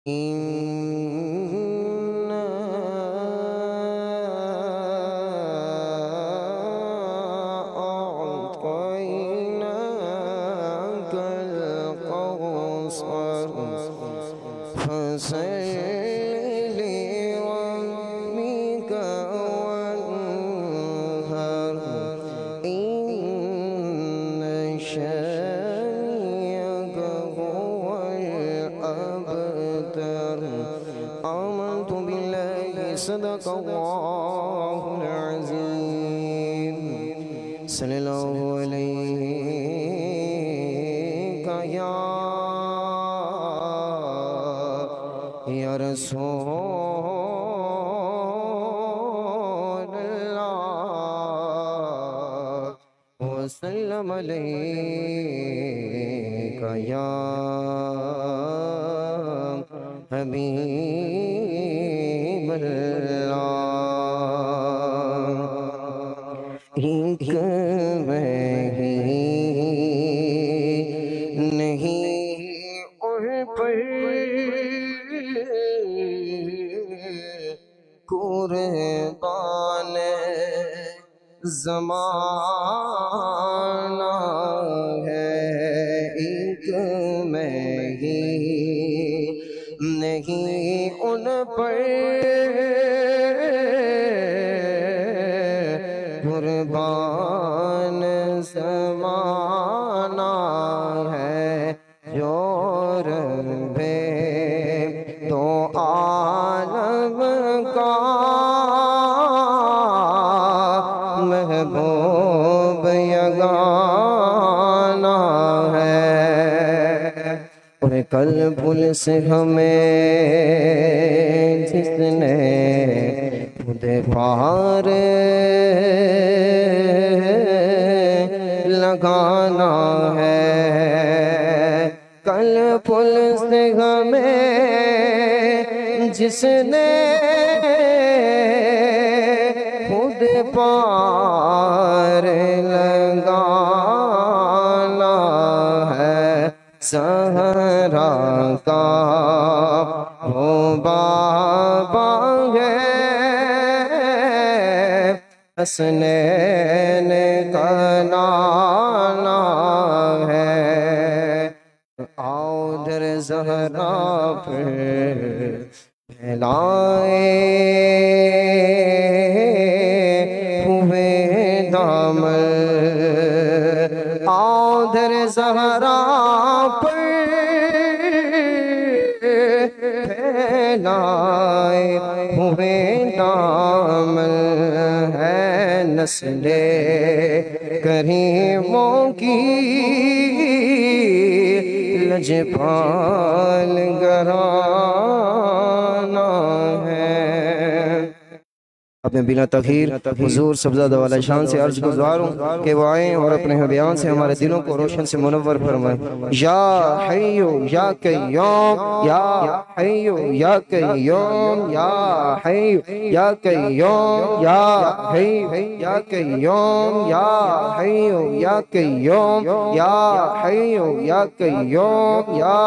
إنا أعطيناك الكوثر فصل لربك وانهر إن شانئك هو الأبتر. آمنت بالله صدق الله العظيم. صلی اللہ علیہ یا رسول اللہ وسلم علیک یا حبیب اللہ. ایک نہیں اور پر قربان زمانہ ہے. ایک میں ہی نہیں ان پر قربان زمانہ ہے. جو رب تو عالم کا محبوب یگانہ ہے. اور کل پل سے ہمیں جس نے خود پار لگانا ہے. کل پل سے ہمیں جس نے خود پار لگانا ہے. سہرا کا وہ بابا ہے حسنین کا نانا ہے. آؤ در زہرا پہ پھیلائے ہوئے دامن. آؤ در زہرا پر پھیلائے ہوئے دامن ہے. نسل کریموں کی لجپال گھرانہ ہے. اپنے بلا تغیر حضور سبزہ والا شان سے عرض گزار ہوں کہ وہ آئیں اور اپنے بیان سے ہمارے دلوں کو روشن سے منور فرمائیں. یا حیو یا قیوم یا حیو یا قیوم یا حیو یا قیوم یا حیو یا قیوم یا حیو یا قیوم یا حیو یا قیوم یا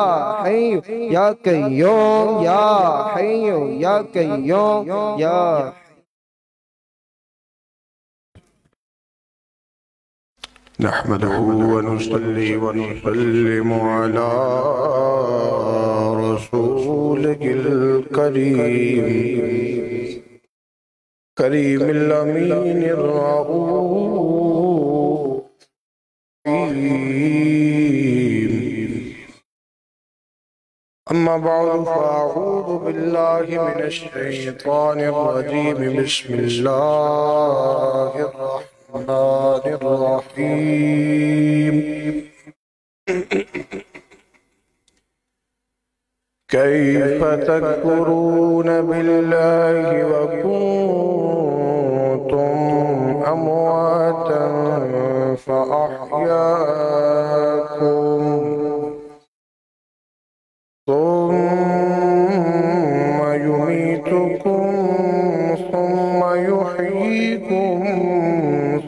حیو یا قیوم یا حیو یا قیوم یا. نحمده ونصلي ونسلم على رسولك الكريم كريم الأمين الرؤوف. أما بعد فأعوذ بالله من الشيطان الرجيم. بسم الله الرحمن الرحيم. كيف تكفرون بالله وكنتم أمواتا فأحياكم ثم يميتكم ثم يحييكم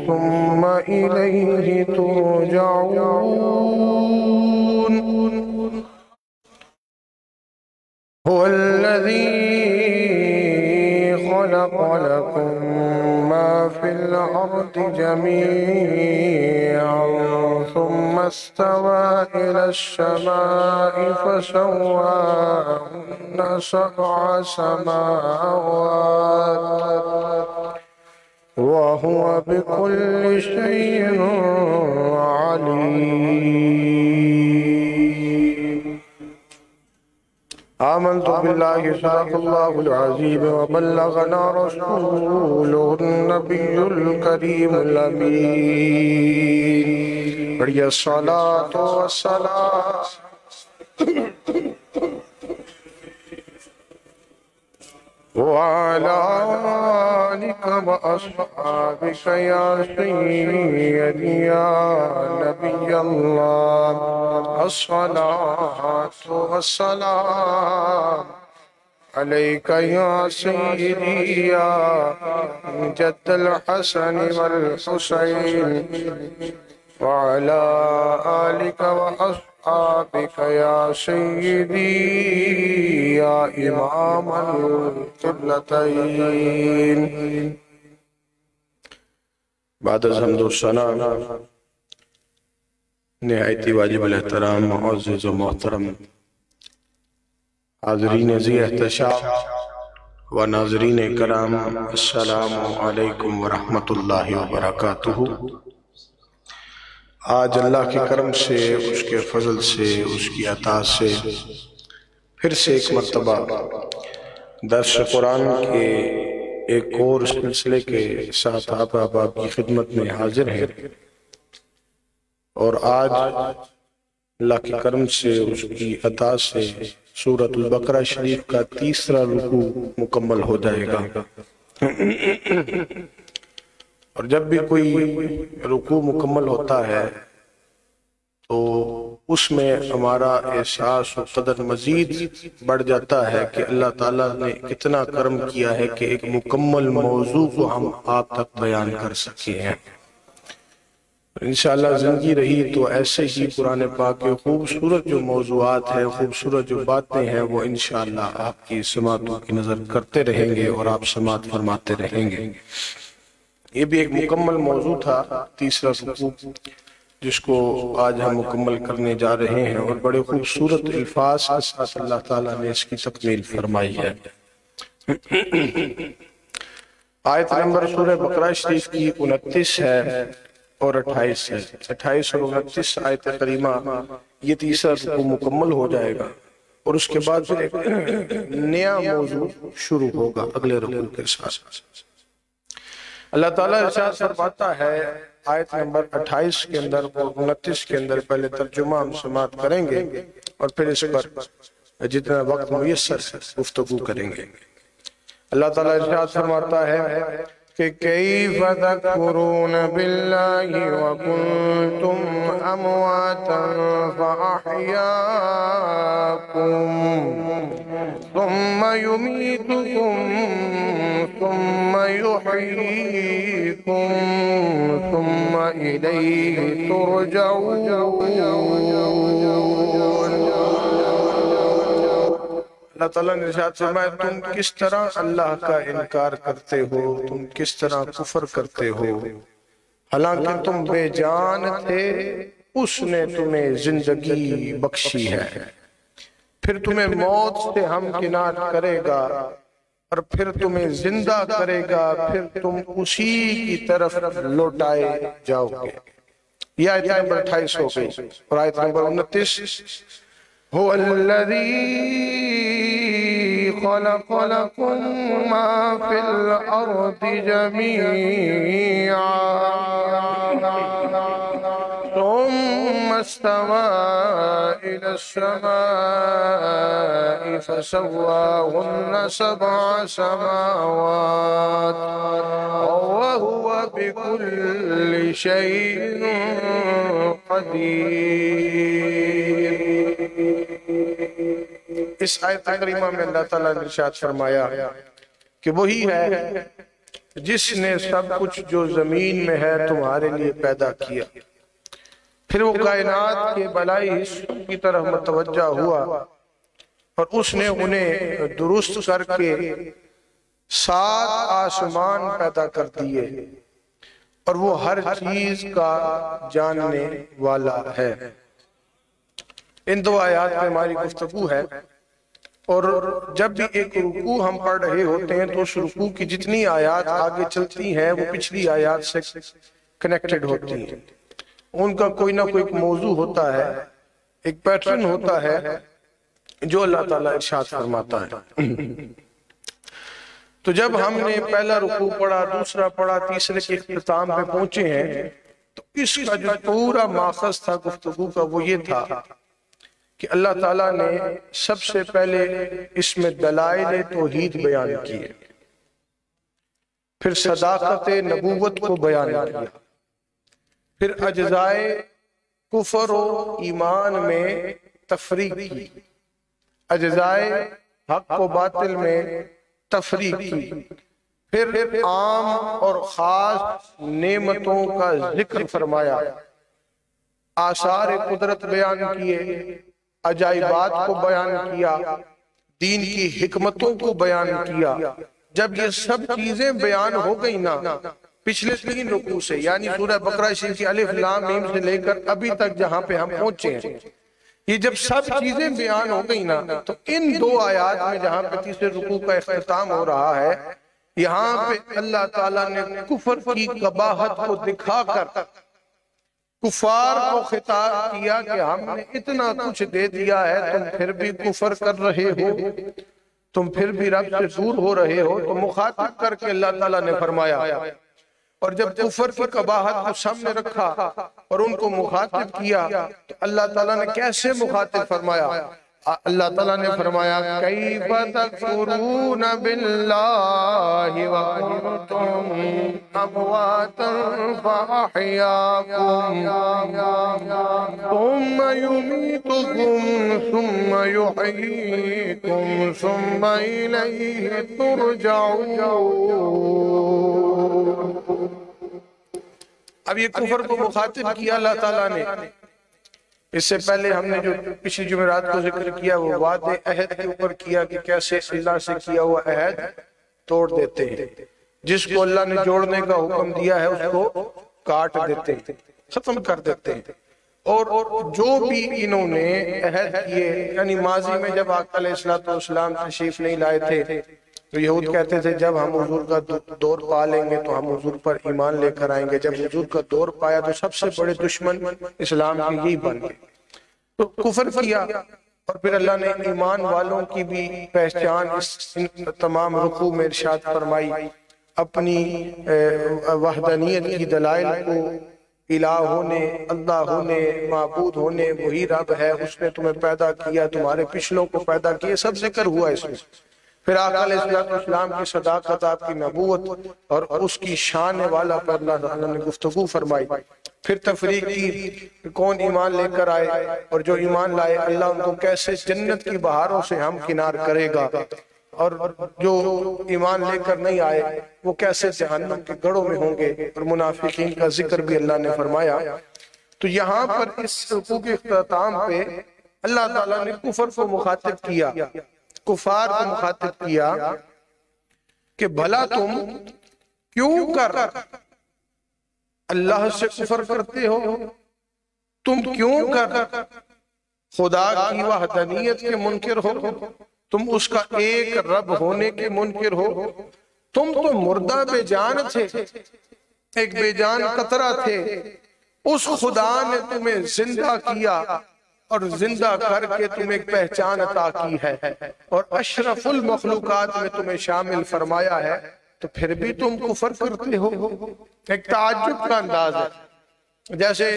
ثم إليه ترجعون. هو هو الذي خلق لكم ما في الأرض جميعا ثم استوى إلى السماء فسواهن سبع سماوات وهو بكل شيء عليم. آمنت بالله صدق الله العظيم وبلغنا رسوله النبي الكريم الأمين. بڑی الصلاة والسلام وعلى آلك وأصحابك يا سيدي يا نبي الله. الصلاة والسلام عليك يا سيدي يا جد الحسن والحسين وعلى آلك وأصحابك يا سيدي يا إمام القبلتين. بعد الحمد والثناء نہایت واجب الاحترام معزز و محترم حاضرین ذی احتشام و ناظرین کرام، السلام علیکم ورحمۃ اللہ وبرکاتہ۔ آج اللہ کے کرم سے، اس کے فضل سے، اس کی عطا سے پھر سے ایک مرتبہ درس قرآن کے ایک اور سلسلے کے ساتھ آپ احباب کی خدمت میں حاضر ہیں، اور آج اللہ کے کرم سے، اس کی عطا سے سورۃ البقرہ شریف کا تیسرا رکوع مکمل ہو جائے گا۔ اور جب بھی کوئی رکوع مکمل ہوتا ہے تو اس میں ہمارا احساس و قدر مزید بڑھ جاتا ہے کہ اللہ تعالیٰ نے کتنا کرم کیا ہے کہ ایک مکمل موضوع کو ہم آپ تک بیان کر سکے ہیں۔ انشاءاللہ زندگی رہی تو ایسے ہی قرآن پاک کے خوبصورت جو موضوعات ہیں، خوبصورت جو باتیں ہیں، وہ انشاءاللہ آپ کی سماعتوں کی نظر کرتے رہیں گے اور آپ سماعت فرماتے رہیں گے۔ یہ بھی ایک مکمل موضوع تھا، تیسرا رکوع، جس کو آج ہم مکمل کرنے جا رہے ہیں، اور بڑے خوبصورت الفاظ کے ساتھ اللہ تعالیٰ نے اس کی تکمیل فرمائی ہے۔ آیت نمبر سورہ بقرہ شریف کی 29 ہے اور 28 ہے۔ 28 اور 29 آیت کریمہ، یہ تیسرا رکوع مکمل ہو جائے گا، اور اس کے بعد پھر ایک نیا موضوع شروع ہوگا اگلے رکوع کے ساتھ۔ اللہ تعالیٰ ارشاد فرماتا ہے آیت نمبر 28 کے اندر اور 29 کے اندر، پہلے ترجمہ ہم سماعت کریں گے اور پھر اس پر جتنا وقت میسر ہے گفتگو کریں گے۔ اللہ تعالیٰ ارشاد فرماتا ہے کہ کیف تکفرون باللہ وکنتم امواتا فاحیاکم ثم یمیتکم ثم یحییکم ثم الیہ ترجعون۔ اللہ تعالیٰ نے ارشاد فرمایا تم کس طرح اللہ کا انکار کرتے ہو، تم کس طرح کفر کرتے ہو، حالانکہ تم بے جان تھے، اس نے تمہیں زندگی بخشی ہے، پھر تمہیں موت سے ہمکنار کرے گا اور پھر تمہیں زندہ کرے گا، پھر تم اسی کی طرف لوٹائے جاؤ گے۔ یہ آیت نمبر 28 ہو گئی، اور آیت نمبر 29 هو الذي خلق لكم ما في الأرض جميعا ثم استوى إلى السماء فسواهن سبع سماوات وهو بكل شيء قدير۔ اس آیت کریمہ میں اللہ تعالیٰ نے ارشاد فرمایا کہ وہی ہے جس نے سب کچھ جو زمین میں ہے تمہارے لیے پیدا کیا، پھر وہ کائنات کے بلائی حصوں کی طرف متوجہ ہوا اور اس نے انہیں درست کر کے 7 آسمان پیدا کر دیے اور وہ ہر چیز کا جاننے والا ہے۔ ان 2 آیات میں ہماری گفتگو ہے، اور جب بھی ایک رکوع ہم پڑھ رہے ہوتے ہیں تو اس رکوع کی جتنی آیات آگے چلتی ہیں وہ پچھلی آیات سے کنیکٹڈ ہوتی ہیں، ان کا کوئی نہ کوئی موضوع ہوتا ہے، ایک پیٹرن ہوتا ہے جو اللہ تعالیٰ ارشاد فرماتا ہے۔ تو جب ہم نے پہلا رکوع پڑھا، دوسرا پڑھا، تیسرے کے اختتام پہ پہنچے ہیں، تو اس کا جو پورا ماخذ تھا گفتگو کا وہ یہ تھا کہ اللہ تعالیٰ نے سب سے پہلے اس میں دلائل توحید بیان کیے، پھر صداقت نبوت کو بیان کیا، پھر اجزائے کفر و ایمان میں تفریق کی، اجزائے حق و باطل میں تفریق کی، پھر عام اور خاص نعمتوں کا ذکر فرمایا، آثار قدرت بیان کیے، عجائبات کو بیان کیا، دین کی حکمتوں کو بیان کیا۔ جب یہ سب چیزیں بیان ہو گئی نا پچھلے 3 رکوع سے، یعنی سورہ بقرہ شریف کی الف لام میم سے لے کر ابھی تک جہاں پہ ہم پہنچے ہیں، یہ جب سب چیزیں بیان ہو گئی نا تو ان 2 آیات میں جہاں پہ تیسرے رکوع کا اختتام ہو رہا ہے، یہاں پہ اللہ تعالیٰ نے کفر کی قباحت کو دکھا کر کفار کو خطاب کیا کہ ہم نے اتنا کچھ دے دیا ہے، تم پھر بھی کفر کر رہے ہو، تم پھر بھی رب سے دور ہو رہے ہو۔ تو مخاطب کر کے اللہ تعالیٰ نے فرمایا، اور جب کفر کی قباحت کو سامنے رکھا اور ان کو مخاطب کیا تو اللہ تعالیٰ نے کیسے مخاطب فرمایا؟ اللہ تعالیٰ نے فرمایا کیف تکفرون باللہ وکنتم امواتا فاحیاکم ثم یمیتکم ثم یحییکم ثم الیہ ترجعون۔ اب یہ کفر کو مخاطب کیا اللہ تعالیٰ نے۔ اس سے پہلے ہم نے جو پچھلی جمعرات کو ذکر کیا وہ وعدے عہد کے اوپر کیا کہ کیسے اللہ سے کیا ہوا عہد توڑ دیتے ہیں، جس کو اللہ نے جوڑنے کا حکم دیا ہے اس کو کاٹ دیتے ہیں، ختم کر دیتے ہیں۔ اور جو بھی انہوں نے عہد کیے، یعنی ماضی میں جب آقا علیہ السلام تشریف نہیں لائے تھے تو یہود کہتے تھے جب ہم حضور کا دور پا لیں گے تو ہم حضور پر ایمان لے کر آئیں گے۔ جب حضور کا دور پایا تو سب سے بڑے دشمن اسلام کے یہی بن گئے، تو کفر کیا۔ اور پھر اللہ نے ایمان والوں کی بھی پہچان اس تمام رکوع میں ارشاد فرمائی، اپنی وحدانیت کی دلائل کو، الہ ہونے، اللہ ہونے، معبود ہونے، وہی رب ہے، اس نے تمہیں پیدا کیا، تمہارے پچھلوں کو پیدا کیا، سب ذکر ہوا اس میں۔ پھر آقا علیہ السلام کی صداقت، آپ کی نبوت اور اس کی شان والا پر اللہ تعالیٰ نے گفتگو فرمائی۔ پھر تفریق کی، کون ایمان لے کر آئے اور جو ایمان لائے اللہ ان کو کیسے جنت کی بہاروں سے ہم کنار کرے گا، اور جو ایمان لے کر نہیں آئے وہ کیسے جہنم کے گڑھوں میں ہوں گے، اور منافقین کا ذکر بھی اللہ نے فرمایا۔ تو یہاں پر اس رکوع کے اختتام پہ اللہ تعالیٰ نے کفر کو مخاطب کیا، کفار کو مخاطب کیا کہ بھلا تم کیوں کر اللہ سے کفر کرتے ہو، تم کیوں کر خدا کی وحدانیت کے منکر ہو، تم اس کا ایک رب ہونے کے منکر ہو، تم تو مردہ بے جان تھے، ایک بے جان قطرہ تھے، اس خدا نے تمہیں زندہ کیا اور زندہ کر کے تمہیں ایک پہچان عطا کی ہے اور اشرف المخلوقات میں تمہیں شامل فرمایا ہے، تو پھر بھی تم کفر کرتے ہو۔ ایک تعجب کا انداز ہے، جیسے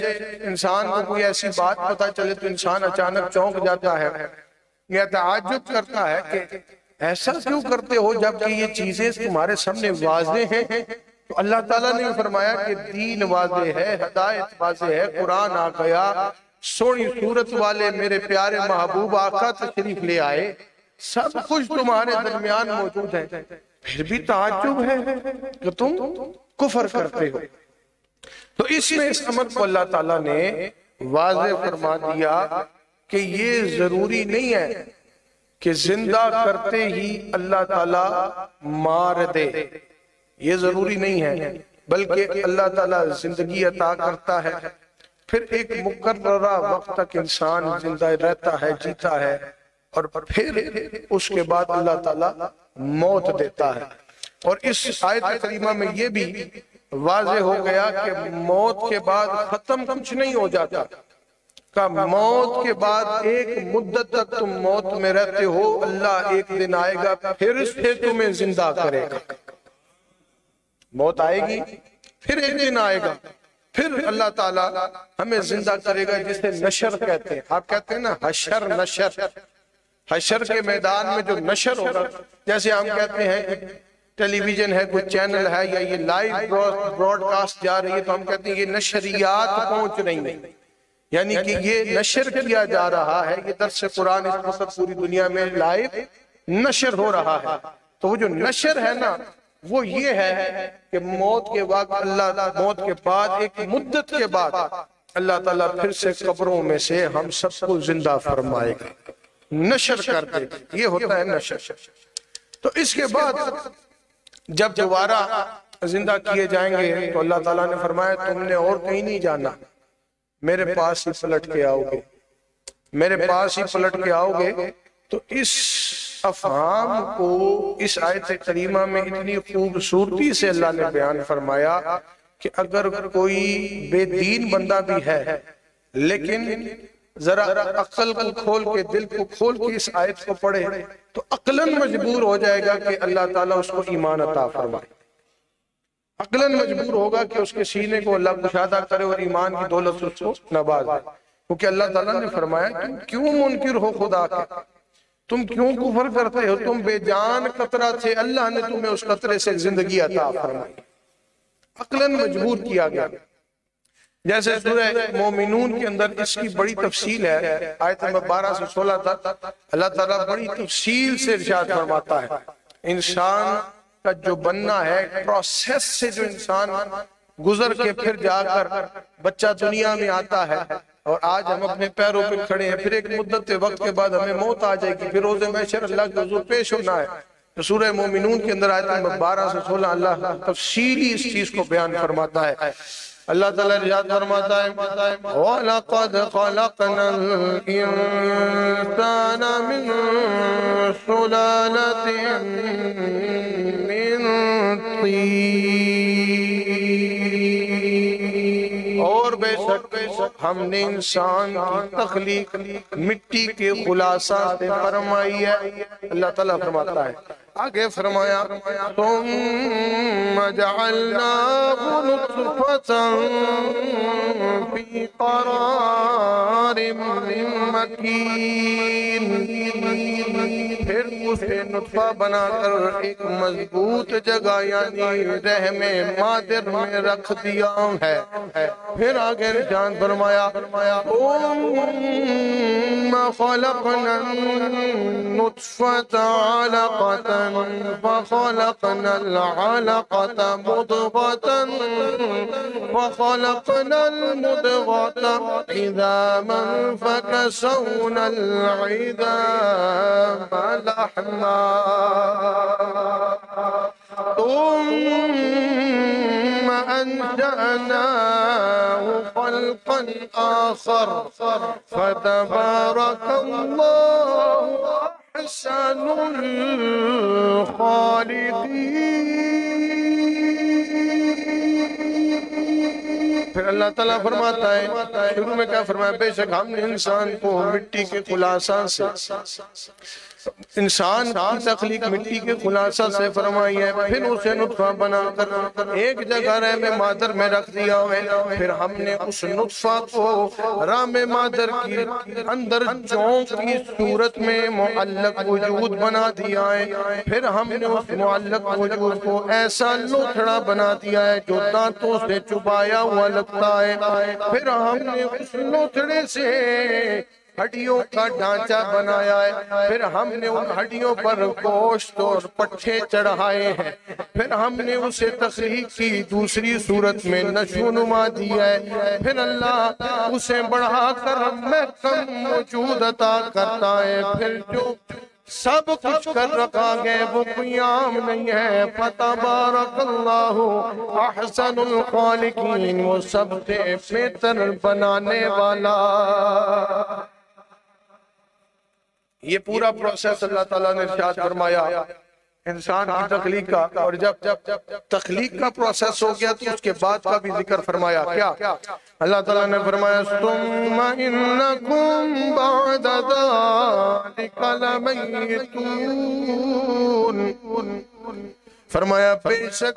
انسان کو کوئی ایسی بات پتہ چلے تو انسان اچانک چونک جاتا ہے، یہ تعجب کرتا ہے کہ ایسا کیوں کرتے ہو جبکہ یہ چیزیں تمہارے سامنے واضح ہیں۔ تو اللہ تعالیٰ نے فرمایا کہ دین واضح ہے، ہدایت واضح ہے، قرآن آ گیا، سونی صورت والے میرے پیارے محبوب آقا تشریف لے آئے، سب کچھ تمہارے درمیان موجود ہے، پھر بھی تعجب ہے کہ تم کفر کرتے ہو۔ تو اس میں اس امر کو اللہ تعالیٰ نے واضح فرما دیا کہ یہ ضروری نہیں ہے کہ زندہ کرتے ہی اللہ تعالیٰ مار دے، یہ ضروری نہیں ہے، بلکہ اللہ تعالیٰ زندگی عطا کرتا ہے، پھر ایک مقررہ وقت تک انسان زندہ رہتا ہے، جیتا ہے، اور پھر اس کے بعد اللہ تعالیٰ موت دیتا ہے۔ اور اس آیت کریمہ میں یہ بھی واضح ہو گیا کہ موت کے بعد ختم کچھ نہیں ہو جاتا، کہ موت کے بعد ایک مدت تک تم موت میں رہتے ہو، اللہ ایک دن آئے گا پھر سے تمہیں زندہ کرے گا۔ موت آئے گی، پھر ایک دن آئے گا، پھر اللہ تعالیٰ ہمیں زندہ کرے گا، جسے نشر کہتے ہیں۔ آپ کہتے ہیں نا حشر، نشر، حشر کے میدان میں جو نشر ہوگا، جیسے ہم کہتے ہیں ٹیلی ویژن ہے، کوئی چینل ہے، یا یہ لائیو براڈ کاسٹ جا رہی ہے، تو ہم کہتے ہیں یہ نشریات پہنچ رہی ہیں، یعنی کہ یہ نشر کیا جا رہا ہے، یہ درس قرآن اس وقت پوری دنیا میں لائیو نشر ہو رہا ہے۔ تو وہ جو نشر ہے نا، وہ یہ ہے کہ موت کے وقت اللہ، موت کے بعد ایک مدت کے بعد اللہ تعالیٰ پھر سے قبروں میں سے ہم سب کو زندہ فرمائے گا، نشر کر دے گا، یہ ہوتا ہے نشر۔ تو اس کے بعد جب دوبارہ زندہ کیے جائیں گے تو اللہ تعالیٰ نے فرمایا تم نے اور کہیں نہیں جانا، میرے پاس ہی پلٹ کے آؤ گے، میرے پاس ہی پلٹ کے آؤ گے۔ تو اس افہام کو اس آیت کریمہ میں اتنی خوبصورتی سے اللہ نے بیان فرمایا کہ اگر کوئی بے دین بندہ بھی ہے، لیکن ذرا عقل کو کھول کے، دل کو کھول کے اس آیت کو پڑھے تو عقلاً مجبور ہو جائے گا کہ اللہ تعالیٰ اس کو ایمان عطا فرمائے، عقلاً مجبور ہوگا کہ اس کے سینے کو اللہ کشادہ کرے اور ایمان کی دولت اس کو نوازے، کیونکہ اللہ تعالیٰ نے فرمایا تم کیوں منکر ہو خدا کے، تم کیوں کفر کرتے ہو، تم بے جان قطرہ تھے، اللہ نے تمہیں اس قطرے سے زندگی عطا فرمائی، عقلاً مجبور کیا گیا۔ جیسے سورہ مومنون کے اندر اس کی بڑی تفصیل ہے، آیت نمبر 12 سے 16 تک اللہ تعالیٰ بڑی تفصیل سے ارشاد فرماتا ہے انسان کا جو بننا ہے، پروسیس سے جو انسان گزر کے پھر جا کر بچہ دنیا میں آتا ہے، اور آج ہم اپنے پیروں پہ کھڑے ہیں، پھر ایک مدت وقت کے بعد ہمیں موت آ جائے گی، پھر روز محشر اللہ کے حضور پیش ہونا ہے۔ تو سورہ مومنون کے اندر آیت نمبر 12 سے 16 اللہ تفصیلی اس چیز کو بیان فرماتا ہے۔ اللہ تعالیٰ ارشاد فرماتا ہے وَلَقَدْ خَلَقْنَا الْإِنسَانَ مِنْ سُلَالَةٍ مِنْ طِينٍ، اور بے شک ہم نے انسان کی تخلیق مٹی کے خلاصہ سے فرمائی ہے۔ اللہ تعالیٰ فرماتا ہے، آگے فرمایا ثُمَّ جَعَلْنَاهُ نُطْفَةً فِي قَرَارٍ مَّكِينٍ، پھر اسے نطفہ بنا کر ایک مضبوط جگہ یعنی رحم مادر میں رکھ دیا ہے۔ پھر آگے جان فرمایا ثُمَّ خَلَقْنَا النُّطْفَةَ عَلَقَةً فخلقنا العلقة مضغة فخلقنا المضغة عظاما فكسونا العظام لحما ثم أنشأناه خلقا آخر فتبارك الله أحسن الخالقين۔ پھر اللہ تعالیٰ فرماتا ہے، شروع میں کیا فرمایا، بے شک ہم نے انسان کو مٹی کے خلاصہ سے، انسان کی تخلیق مٹی کے خلاصہ سے فرمائی ہے، پھر اسے نطفہ بنا کر ایک جگہ رحم مادر میں رکھ دیا ہے، پھر ہم نے اس نطفہ کو رحم مادر کی اندر چونک کی صورت میں معلق وجود بنا دیا ہے، پھر ہم نے اس معلق وجود کو ایسا لوتھڑا بنا دیا ہے جو دانتوں سے چبایا ہوا لگتا ہے، پھر ہم نے اس لوتھڑے سے ہڈیوں کا ڈھانچہ بنایا ہے، پھر ہم نے ان ہڈیوں پر گوشت اور پٹھے چڑھائے ہیں، پھر ہم نے اسے تخلیق کی دوسری صورت میں نشو نما دیا ہے، پھر اللہ اسے بڑھا کر محکم وجود عطا کرتا ہے، پھر جو سب کچھ کر رکھا گئے، وہ کوئی عام نہیں ہے۔ فتبارک اللہ احسن الخالقین، وہ سب سے بہتر بنانے والا۔ یہ پورا پروسیس اللہ تعالیٰ نے ارشاد فرمایا انسان کی تخلیق کا، اور جب تخلیق کا پروسیس ہو گیا تو اس کے بعد کا بھی ذکر فرمایا۔ کیا اللہ تعالیٰ نے فرمایا ثم انکم بعد ذلک لمیتون، فرمایا بے شک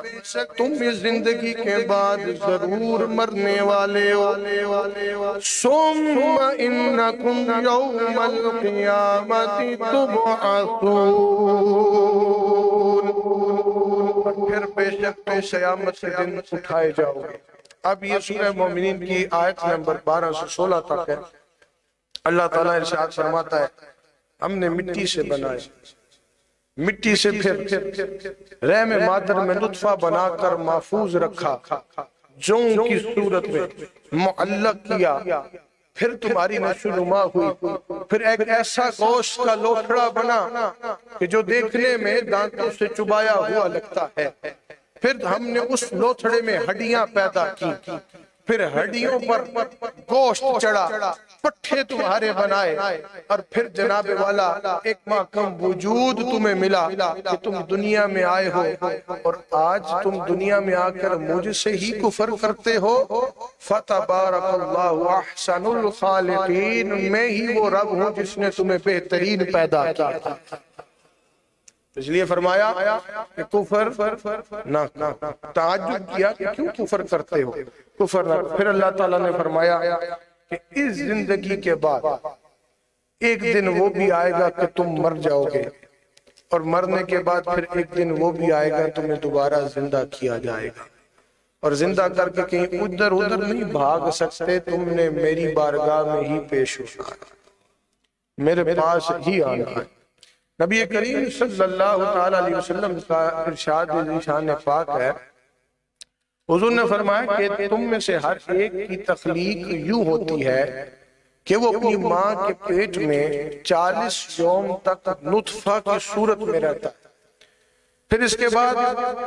تم اس زندگی کے بعد ضرور مرنے والے ہو۔ ثم انکم یوم القیامت تبعثون، پھر بے شک تم قیامت کے دن اٹھائے جاؤ گے۔ اب یہ سورہ مومنین کی آیت نمبر 12 سے 16 تک ہے۔ اللہ تعالیٰ ارشاد فرماتا ہے ہم نے مٹی سے بنائے، مٹی سے پھر رحم مادر میں نطفہ بنا کر محفوظ رکھا، جون کی صورت میں معلق کیا، پھر تمہاری نشو نما ہوئی، پھر ایک ایسا گوشت کا لوتھڑا بنا کہ جو دیکھنے میں دانتوں سے چبایا ہوا لگتا ہے، پھر ہم نے اس لوتھڑے میں ہڈیاں پیدا کی، پھر ہڈیوں پر گوشت چڑھا، پٹھے تمہارے بنائے، اور پھر جناب والا ایک ماہ کم وجود تمہیں ملا کہ تم دنیا میں آئے ہو، اور آج تم دنیا میں آ کر مجھ سے ہی کفر کرتے ہو۔ فتبارک اللہ احسن الخالقین، میں ہی وہ رب ہوں جس نے تمہیں بہترین پیدا کیا۔ اس لیے فرمایا کہ کفر نہ، تعجب کیا کہ کیوں کفر کرتے ہو، کفر نہ۔ پھر اللہ تعالیٰ نے فرمایا کہ اس زندگی کے بعد ایک دن وہ بھی آئے گا کہ تم مر جاؤ گے، اور مرنے کے بعد پھر ایک دن وہ بھی آئے گا تمہیں دوبارہ زندہ کیا جائے گا، اور زندہ کر کے کہیں ادھر ادھر نہیں بھاگ سکتے، تم نے میری بارگاہ میں ہی پیش ہونا ہے، میرے پاس ہی آنا ہے۔ نبی کریم صلی اللہ علیہ وسلم کا ارشاد ذیشان پاک ہے، حضور نے فرمایا کہ تم میں سے ہر ایک کی تخلیق یوں ہوتی ہے کہ وہ اپنی ماں کے پیٹ میں 40 یوم تک نطفہ کی صورت میں رہتا ہے، پھر اس کے بعد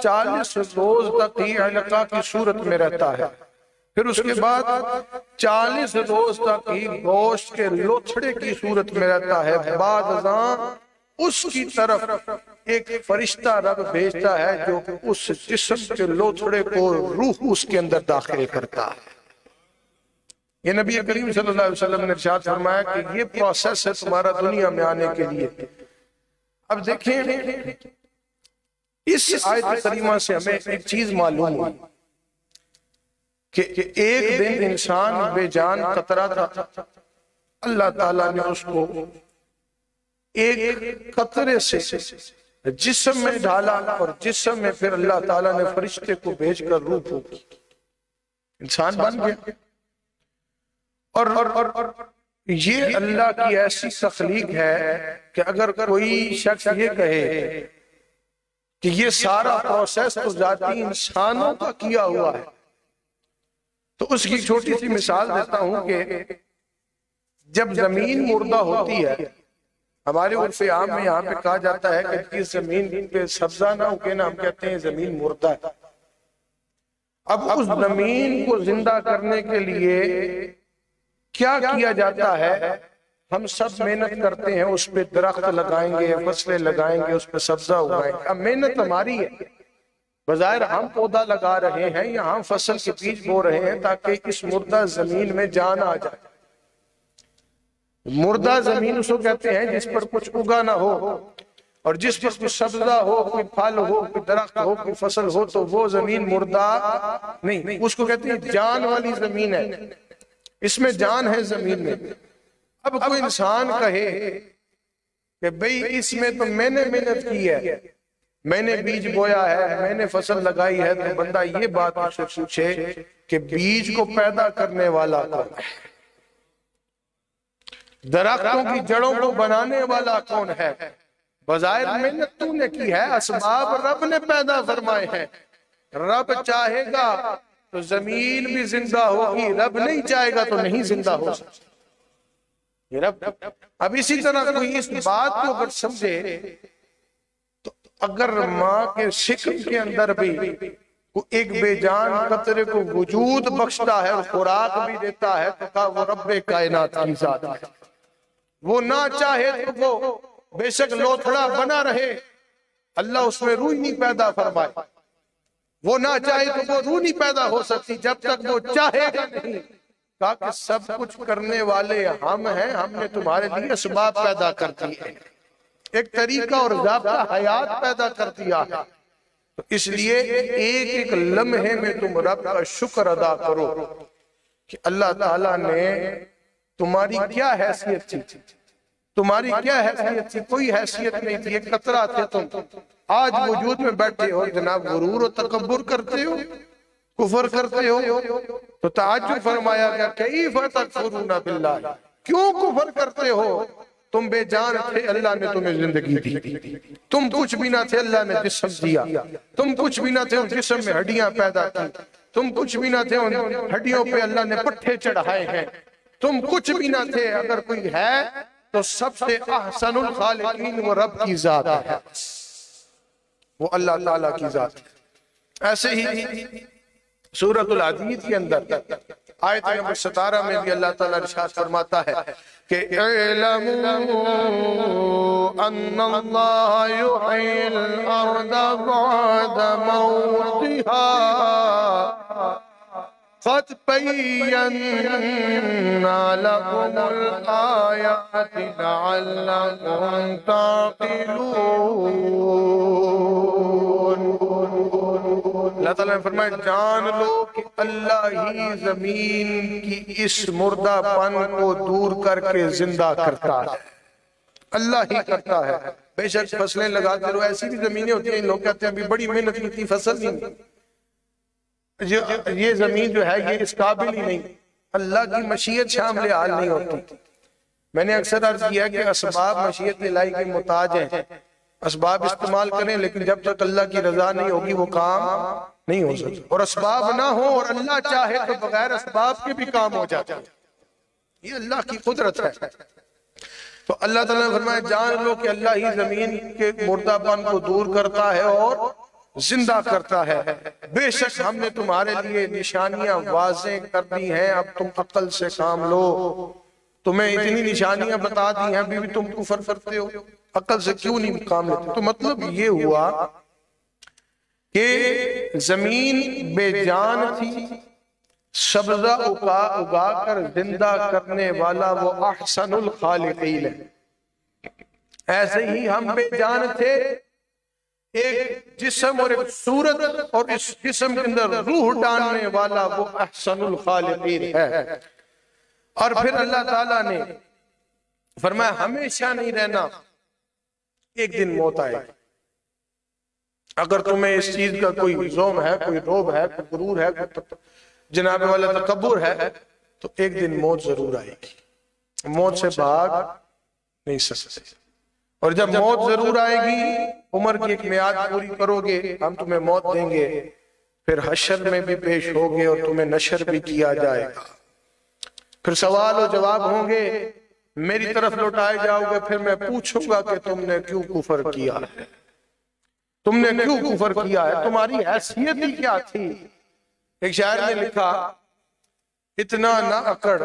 40 روز تک ہی علقہ کی صورت میں رہتا ہے، پھر اس کے بعد 40 روز تک ہی گوشت کے لوتھڑے کی صورت میں رہتا ہے، بعد ازاں اس کی طرف ایک فرشتہ رب بھیجتا ہے جو اس جسم کے لوتھڑے کو روح اس کے اندر داخل کرتا ہے۔ یہ نبی کریم صلی اللہ علیہ وسلم نے ارشاد فرمایا کہ یہ پروسیس ہے تمہارا دنیا میں آنے کے لیے۔ اب دیکھیں اس آیت کریمہ سے ہمیں ایک چیز معلوم ہوئی کہ ایک دن انسان بے جان قطرہ تھا، اللہ تعالیٰ نے اس کو ایک قطرے سے جسم میں ڈالا، اور جسم میں پھر اللہ تعالیٰ نے فرشتے کو بھیج کر روح پھونکی، انسان بن گیا۔ اور یہ اللہ کی ایسی تخلیق ہے کہ اگر کوئی شخص یہ کہے کہ یہ سارا پروسیس تو ذاتی انسانوں کا کیا ہوا ہے، تو اس کی چھوٹی سی مثال دیتا ہوں کہ جب زمین مردہ ہوتی ہے، ہمارے عرف عام میں یہاں پہ کہا جاتا ہے کہ جس زمین پہ سبزہ نہ اگے نا، ہم کہتے ہیں زمین مردہ ہے۔ اب اس زمین کو زندہ کرنے کے لیے کیا کیا جاتا ہے؟ ہم سب محنت کرتے ہیں، اس پہ درخت لگائیں گے، فصلیں لگائیں گے، اس پہ سبزہ اگائیں گے۔ اب محنت ہماری ہے، بظاہر ہم پودا لگا رہے ہیں یا ہم فصل کے بیج بو رہے ہیں تاکہ اس مردہ زمین میں جان آ جائے۔ مردہ زمین اس کو کہتے ہیں جس پر کچھ اگا نہ ہو، اور جس پر کچھ سبزہ ہو، کوئی پھل ہو، کوئی درخت ہو، کوئی فصل ہو، تو وہ زمین مردہ نہیں، اس کو کہتے ہیں جان والی زمین ہے، اس میں جان ہے زمین میں۔ اب کوئی انسان کہے کہ بھئی اس میں تو میں نے محنت کی ہے، میں نے بیج بویا ہے، میں نے فصل لگائی ہے، تو بندہ یہ بات اس سے پوچھے کہ بیج کو پیدا کرنے والا کون ہے؟ درختوں کی جڑوں کو بنانے والا کون ہے؟ بظاہر محنت تو نے کی ہے، اسباب رب نے پیدا فرمائے ہیں۔ رب چاہے گا تو زمین بھی زندہ ہوگی، رب نہیں چاہے گا تو نہیں زندہ ہو سکتی۔ یہ رب. اب اسی طرح کوئی اس بات کو اگر سمجھے تو اگر ماں کے شکم کے اندر بھی ایک بے جان قطرے کو وجود بخشتا ہے اور خوراک بھی دیتا ہے تو کہا وہ رب کائنات کی ذات ہے. وہ نہ چاہے تو وہ بے شک لوتھڑا بنا رہے، اللہ اس میں روح نہیں پیدا فرمائے. وہ نہ چاہے تو وہ روح نہیں پیدا ہو سکتی جب تک وہ چاہے گا نہیں. کہا کہ سب کچھ کرنے والے ہم ہیں، ہم نے تمہارے لیے اسباب پیدا کر دیے، ایک طریقہ اور ضابطہ حیات پیدا کر دیا ہے. تو اس لیے ایک ایک لمحے میں تم رب کا شکر ادا کرو کہ اللہ تعالیٰ نے تمہاری کیا حیثیت تھی، تمہاری کیا حیثیت تھی؟ کوئی حیثیت نہیں تھی، ایک قطرہ تھے تم. آج وجود میں بیٹھے ہو جناب، غرور و تکبر کرتے ہو، کفر کرتے ہو. تو تعجب فرمایا گیا کیف تکفرون باللہ، کیوں کفر کرتے ہو؟ تم بے جان تھے، اللہ نے تمہیں زندگی دی. تم کچھ بھی نہ تھے، اللہ نے جسم دیا. تم کچھ بھی نہ تھے، اس جسم میں ہڈیاں پیدا کی. تم کچھ بھی نہ تھے، ان ہڈیوں پہ اللہ نے پٹھے چڑھائے ہیں. تم کچھ بھی نہ تھے، اگر کوئی ہے تو سب سے احسن الخالقین وہ رب کی ذات ہے، وہ اللہ تعالیٰ کی ذات ہے. ایسے ہی سورۃ الحدید کے اندر آیت نمبر 17 میں بھی اللہ تعالیٰ ارشاد فرماتا ہے کہ اعلموا ان اللہ یحیی الارض بعد موتها قد بینا لکم الآیات لعلکم تعقلون. اللہ تعالیٰ نے فرمایا جان لو کہ اللہ ہی زمین کی اس مردہ پن کو دور کر کے زندہ کرتا ہے. اللہ ہی کرتا ہے. بے شک فصلیں لگاتے رہو، ایسی بھی زمینیں ہوتی ہیں لوگ کہتے ہیں ابھی بڑی محنت کی تھی فصل نہیں، یہ زمین جو ہے یہ اس قابل ہی نہیں. اللہ کی مشیت شامل حال نہیں ہوتی. میں نے اکثر عرض کیا کہ اسباب مشیت الہی کے محتاج ہیں. اسباب استعمال کریں لیکن جب تک اللہ کی رضا نہیں ہوگی وہ کام نہیں ہو سکتا. اور اسباب نہ ہو اور اللہ چاہے تو بغیر اسباب کے بھی کام ہو جاتا ہے. یہ اللہ کی قدرت ہے. تو اللہ تعالیٰ نے فرمایا جان لو کہ اللہ ہی زمین کے مردہ پن کو دور کرتا ہے اور زندہ کرتا ہے. بے شک ہم نے تمہارے لیے نشانیاں واضح کر دی ہیں، اب تم عقل سے کام لو. تمہیں اتنی نشانیاں بتا دی ہیں ابھی بھی تم کفر کرتے ہو، عقل سے کیوں نہیں کام لیتے؟ تو مطلب یہ ہوا کہ زمین بے جان تھی، سبزہ اگا کر زندہ کرنے والا وہ احسن الخالقین ہے. ایسے ہی ہم بے جان تھے، ایک جسم اور ایک صورت اور اس جسم کے اندر روح ڈالنے والا وہ احسن الخالقین ہے. اور پھر اللہ تعالیٰ نے فرمایا ہمیشہ نہیں رہنا، ایک دن موت آئے. اگر تمہیں اس چیز کا کوئی زوم ہے، کوئی روب ہے، کوئی غرور ہے، کوئی جناب والا تکبر ہے تو ایک دن موت ضرور آئے گی. موت سے بھاگ نہیں سکتے. اور جب موت ضرور آئے گی، عمر کی ایک میعاد پوری کرو گے، ہم تمہیں موت دیں گے، پھر حشر میں بھی پیش ہوگے اور تمہیں نشر بھی کیا جائے گا. پھر سوال و جواب ہوں گے، میری طرف لوٹائے جاؤ گے، پھر میں پوچھوں گا کہ تم نے کیوں کفر کیا ہے، تم نے کیوں کفر کیا ہے، تمہاری حیثیت ہی کیا تھی. ایک شاعر نے لکھا اتنا نہ اکڑ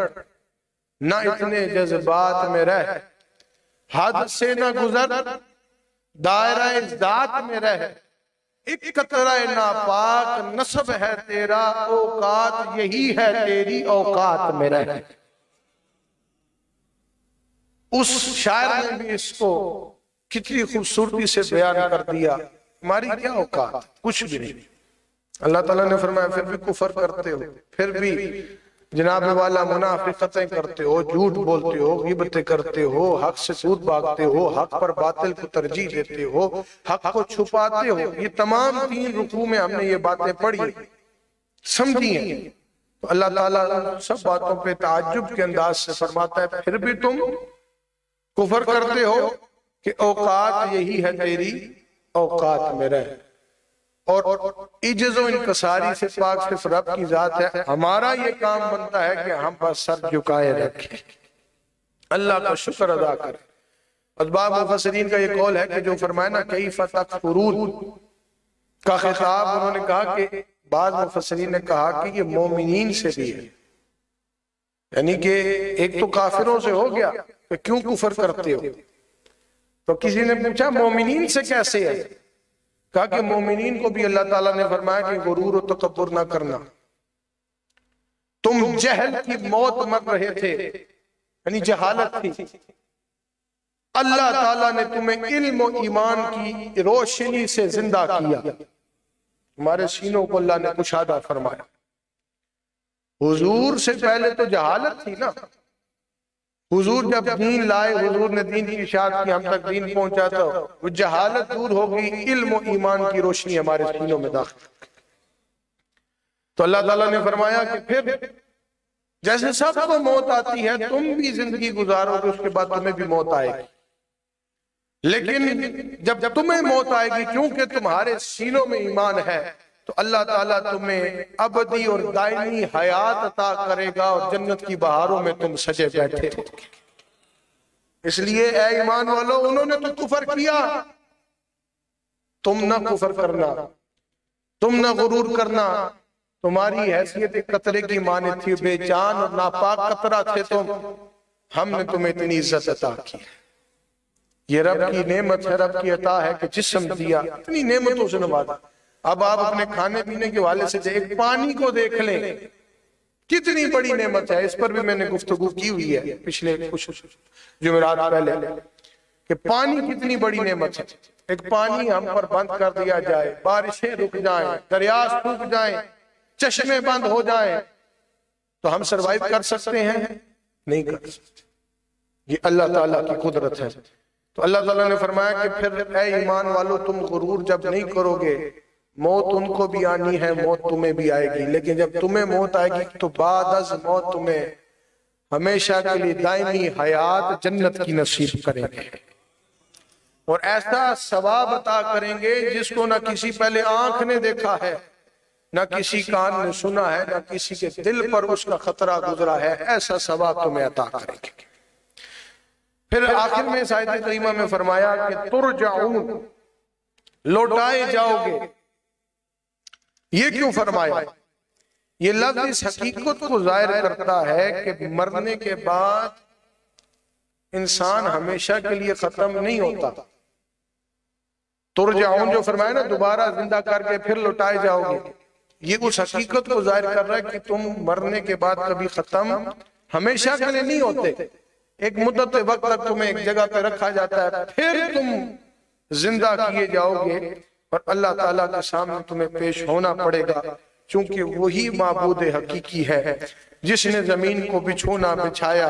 نہ اتنے جذبات میں رہ، حد سے نہ گزر دائرہ ذات میں رہ، ایک قطرہ ناپاک نسب ہے تیرا، اوقات یہی ہے تیری اوقات میں رہ. اس شاعر نے بھی اس کو کتنی خوبصورتی سے بیان کر دیا. ہماری کیا اوقات، کچھ بھی نہیں. اللہ تعالیٰ نے فرمایا پھر بھی کفر کرتے ہو، پھر بھی جناب والا منافقتیں کرتے ہو، جھوٹ بولتے ہو، غیبتیں کرتے ہو، حق سے دور بھاگتے ہو، حق پر باطل کو ترجیح دیتے ہو، حق کو چھپاتے ہو. یہ تمام 3 رکوع میں ہم نے یہ باتیں پڑھی سمجھی ہیں. تو اللہ تعالیٰ سب باتوں پہ تعجب کے انداز سے فرماتا ہے پھر بھی تم کفر کرتے ہو کہ اوقات یہی ہے تیری اوقات میں رہ. اور عجز و انکساری سے پاک صرف رب کی ذات ہے. ہمارا یہ کام بنتا ہے کہ ہم بس سر جھکائے رکھیں، اللہ کا شکر ادا کریں۔ بعض مفسرین کا یہ قول ہے کہ جو فرمایا نا کیف تکفرون کا خطاب، انہوں نے کہا کہ بعض مفسرین نے کہا کہ یہ مومنین سے بھی ہے، یعنی کہ ایک تو کافروں سے ہو گیا کہ کیوں کفر کرتے ہو، تو کسی نے پوچھا مومنین سے کیسے ہے؟ کہا کہ مومنین کو بھی اللہ تعالیٰ نے فرمایا کہ غرور و تکبر نہ کرنا، تم جہل کی موت مر رہے تھے، یعنی جہالت تھی، اللہ تعالیٰ نے تمہیں علم و ایمان کی روشنی سے زندہ کیا، ہمارے سینوں کو اللہ نے کشادہ فرمایا۔ حضور سے پہلے تو جہالت تھی نا، حضور جب دین لائے، حضور نے دین کی اشاعت کی، ہم تک دین پہنچا تو وہ جہالت دور ہو گئی، علم و ایمان کی روشنی ہمارے سینوں میں داخل۔ تو اللہ تعالیٰ نے فرمایا کہ پھر جیسے سب کو موت آتی ہے تم بھی زندگی گزارو گے، اس کے بعد تمہیں بھی موت آئے گی، لیکن جب تمہیں موت آئے گی کیونکہ تمہارے سینوں میں ایمان ہے تو اللہ تعالیٰ تمہیں ابدی اور دائمی حیات عطا کرے گا اور جنت کی بہاروں میں تم سجے بیٹھے ہو۔ اس لیے اے ایمان والو، انہوں نے تو کفر کیا، تم نہ کفر کرنا، تم نہ غرور کرنا، تمہاری حیثیت ایک قطرے کی مانے تھی، بے جان اور ناپاک قطرہ تھے تم، ہم نے تمہیں اتنی عزت عطا کی۔ یہ رب کی نعمت ہے، رب کی عطا ہے کہ جسم دیا، اتنی نعمتوں سے نوازا۔ اب آپ اپنے کھانے پینے کے حوالے سے ایک پانی کو دیکھ لیں، کتنی بڑی نعمت ہے، اس پر بھی میں نے گفتگو کی ہوئی ہے پچھلے کچھ جمعرات پہلے کہ پانی کتنی بڑی نعمت ہے۔ ایک پانی ہم پر بند کر دیا جائے، بارشیں رک جائیں، دریا سوکھ جائیں، چشمے بند ہو جائیں تو ہم سروائیو کر سکتے ہیں؟ نہیں کر سکتے۔ یہ اللہ تعالیٰ کی قدرت ہے۔ تو اللہ تعالیٰ نے فرمایا کہ پھر اے ایمان والو، تم غرور جب نہیں کرو گے، موت ان کو بھی آنی ہے، موت تمہیں بھی آئے گی، لیکن جب تمہیں موت آئے گی تو بعد از موت تمہیں ہمیشہ کے لیے دائمی حیات جنت کی نصیب کریں گے، اور ایسا ثواب عطا کریں گے جس کو نہ کسی پہلے آنکھ نے دیکھا ہے، نہ کسی کان نے سنا ہے، نہ کسی کے دل پر اس کا خطرہ گزرا ہے، ایسا ثواب تمہیں عطا کریں گے۔ پھر آخر میں اس آیت کریمہ میں فرمایا کہ ترجعون، لوٹائے جاؤ گے۔ یہ کیوں فرمایا؟ یہ لفظ اس حقیقت کو ظاہر کرتا ہے کہ مرنے کے بعد انسان ہمیشہ کے لیے ختم نہیں ہوتا۔ ترجعون جو فرمایا نا، دوبارہ زندہ کر کے پھر لوٹائے جاؤ گے، یہ اس حقیقت کو ظاہر کر رہا ہے کہ تم مرنے کے بعد کبھی ختم ہمیشہ کے لیے نہیں ہوتے، ایک مدت وقت تک تمہیں ایک جگہ پہ رکھا جاتا ہے، پھر تم زندہ کیے جاؤ گے اور اللہ تعالیٰ کے سامنے تمہیں پیش ہونا پڑے گا، چونکہ وہی معبود حقیقی ہے جس نے زمین کو بچھونا بچھایا،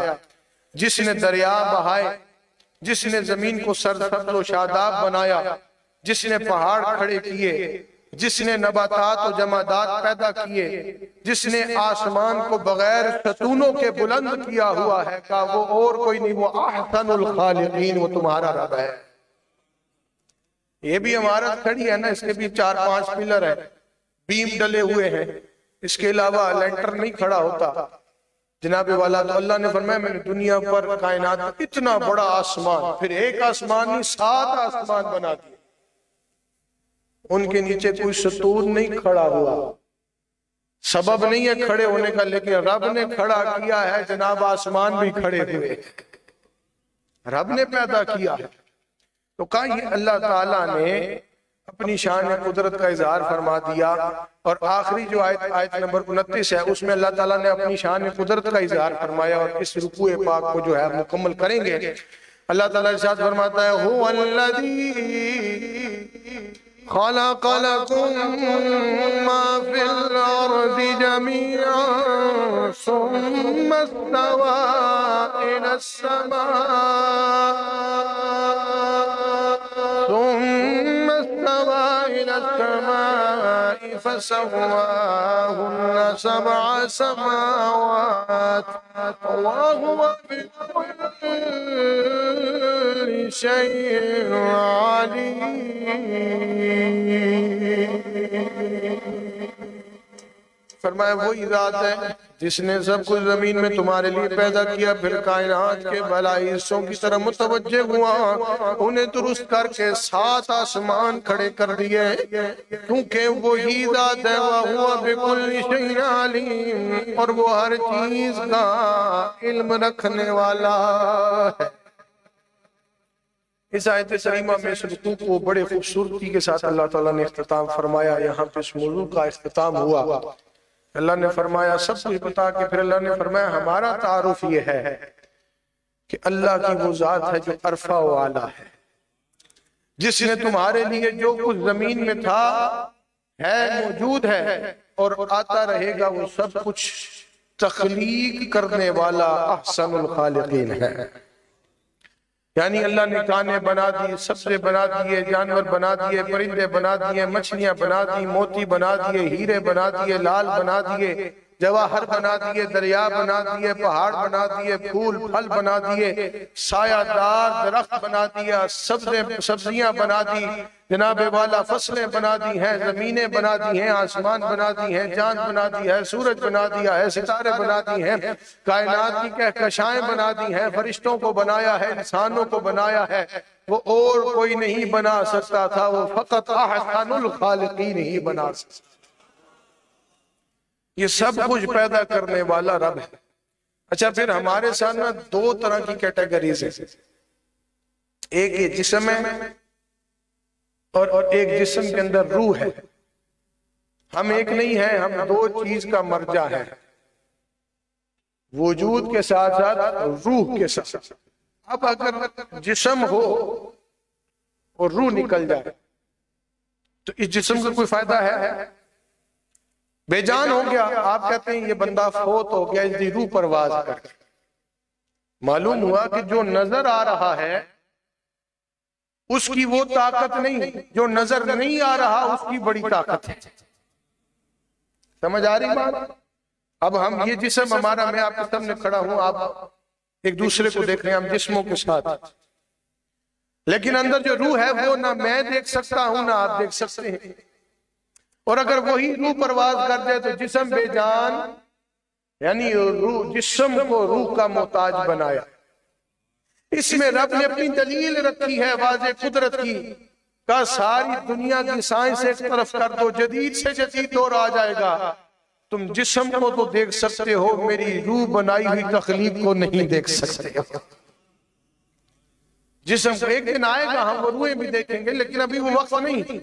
جس نے دریا بہائے، جس نے زمین کو سرسبز و شاداب بنایا، جس نے پہاڑ کھڑے کیے، جس نے نباتات و جمادات پیدا کیے، جس نے آسمان کو بغیر ستونوں کے بلند کیا ہوا ہے، کہا وہ اور کوئی نہیں، وہ احسن الخالقین، وہ تمہارا رب ہے۔ یہ بھی عمارت کھڑی ہے نا، اس کے بھی 4-5 پلر ہیں، بیم ڈلے ہوئے ہیں، اس کے علاوہ لینٹر نہیں کھڑا ہوتا۔ جناب والا تو اللہ نے فرمایا میں نے دنیا پر کائنات اتنا بڑا آسمان، پھر ایک آسمان نہیں 7 آسمان بنا دیے، ان کے نیچے کوئی ستون نہیں کھڑا ہوا، سبب نہیں ہے کھڑے ہونے کا، لیکن رب نے کھڑا کیا ہے، جناب آسمان بھی کھڑے ہوئے، رب نے پیدا کیا ہے۔ تو کہا یہ اللہ تعالیٰ نے اپنی شان قدرت کا اظہار فرما دیا، اور آخری جو آیت نمبر 29 ہے اس میں اللہ تعالیٰ نے اپنی شان قدرت کا اظہار فرمایا، اور اس رکوع پاک کو جو ہے مکمل کریں گے۔ اللہ تعالیٰ ارشاد فرماتا ہے هو الذی خلق لکم ما فی الارض جميعا ثم استوى الى السماء فسواهن 7 سماوات وهو بكل شيء عليم۔ فرمایا وہی ذات ہے جس نے سب کچھ زمین میں تمہارے لیے پیدا کیا، پھر کائنات کے بلائی حصوں کی طرف متوجہ ہوا، انہیں درست کر کے 7 آسمان کھڑے کر دیے، کیونکہ وہی ذات ہے وَهُوَ بِكُلِّ شَيْءٍ عَلِيمٌ، اور وہ ہر چیز کا علم رکھنے والا ہے۔ اس آیت کریمہ میں اس رکوع کو بڑے خوبصورتی کے ساتھ اللہ تعالیٰ نے اختتام فرمایا۔ یہاں پہ اس موضوع کا اختتام ہوا، اللہ نے فرمایا سب کچھ بتا کے پھر اللہ نے فرمایا ہمارا تعارف یہ ہے کہ اللہ کی وہ ذات ہے جو عرفہ و اعلیٰ ہے، جس نے تمہارے لیے جو کچھ زمین میں تھا ہے، موجود ہے اور آتا رہے گا، وہ سب کچھ تخلیق کرنے والا احسن الخالقین ہے۔ یعنی اللہ نے کانے بنا دی، سبزے بنا دیے، جانور بنا دیے، پرندے بنا دیے، مچھلیاں بنا دی، موتی بنا دیے، ہیرے بنا دیے، لال بنا دیے، جواہر بنا دیے، دریا بنا دیے، پہاڑ بنا دیے، پھول پھل بنا دیے، سایہ دار درخت بنا دیا، سبزیاں بنا دی جناب والا، فصلیں بنا دی ہیں، زمینیں بنا دی ہیں، آسمان بنا دی ہیں، چاند بنا دی ہے، سورج بنا دیا ہے، ستارے بنا دی ہیں، کائنات کی کہکشائیں بنا دی ہیں، فرشتوں کو بنایا ہے، انسانوں کو بنایا ہے، وہ اور کوئی نہیں بنا سکتا تھا، وہ فقط احسن الخالقین ہی بنا سکتا۔ یہ سب کچھ پیدا کرنے والا رب ہے۔ اچھا پھر ہمارے سامنے 2 طرح کی کیٹیگریز ہیں، ایک یہ جسم ہے اور ایک جسم کے اندر روح ہے۔ ہم ایک نہیں ہیں، ہم 2 چیز کا مرجع ہے، وجود کے ساتھ ساتھ روح کے ساتھ۔ اب اگر جسم ہو اور روح نکل جائے تو اس جسم کا کوئی فائدہ ہے؟ بے جان ہو گیا، آپ کہتے ہیں یہ بندہ فوت ہو گیا، اس دی روح پرواز کر کے۔ معلوم ہوا کہ جو نظر آ رہا ہے اس کی وہ طاقت نہیں، جو نظر نہیں آ رہا اس کی بڑی طاقت ہے۔ سمجھ آ رہی بات؟ اب ہم یہ جسم ہمارا، میں آپ کے سامنے کھڑا ہوں، آپ ایک دوسرے کو دیکھ رہے ہیں، ہم جسموں کے ساتھ، لیکن اندر جو روح ہے وہ نہ میں دیکھ سکتا ہوں نہ آپ دیکھ سکتے ہیں۔ اور اگر وہی روح پرواز کر جائے تو جسم بے جان، یعنی روح، جسم کو روح کا محتاج بنایا۔ اس میں رب نے اپنی دلیل رکھی ہے واضح قدرت کی، کہ ساری دنیا کی سائنس ایک طرف کر دو، جدید سے جدید دور آ جائے گا، تم جسم کو تو دیکھ سکتے ہو، میری روح بنائی ہوئی تخلیق کو نہیں دیکھ سکتے ہو۔ جسم کو ایک دن آئے گا ہم وہ روحیں بھی دیکھیں گے، لیکن ابھی وہ وقت نہیں،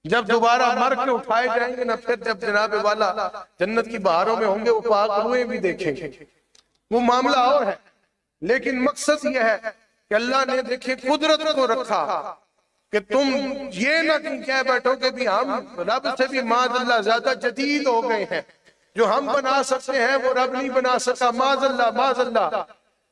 جب دوبارہ مر کے اٹھائے جائیں گے نا، پھر جب جناب والا جنت کی بہاروں میں ہوں گے، وہ پاک روحیں بھی دیکھیں گے، وہ معاملہ اور ہے۔ لیکن مقصد یہ ہے کہ اللہ نے دیکھیں قدرت کو رکھا کہ تم یہ نہ کہہ بیٹھو کہ بھی ہم رب سے بھی معاذ اللہ زیادہ جدید ہو گئے ہیں، جو ہم بنا سکتے ہیں وہ رب نہیں بنا سکا، معاذ اللہ معاذ اللہ۔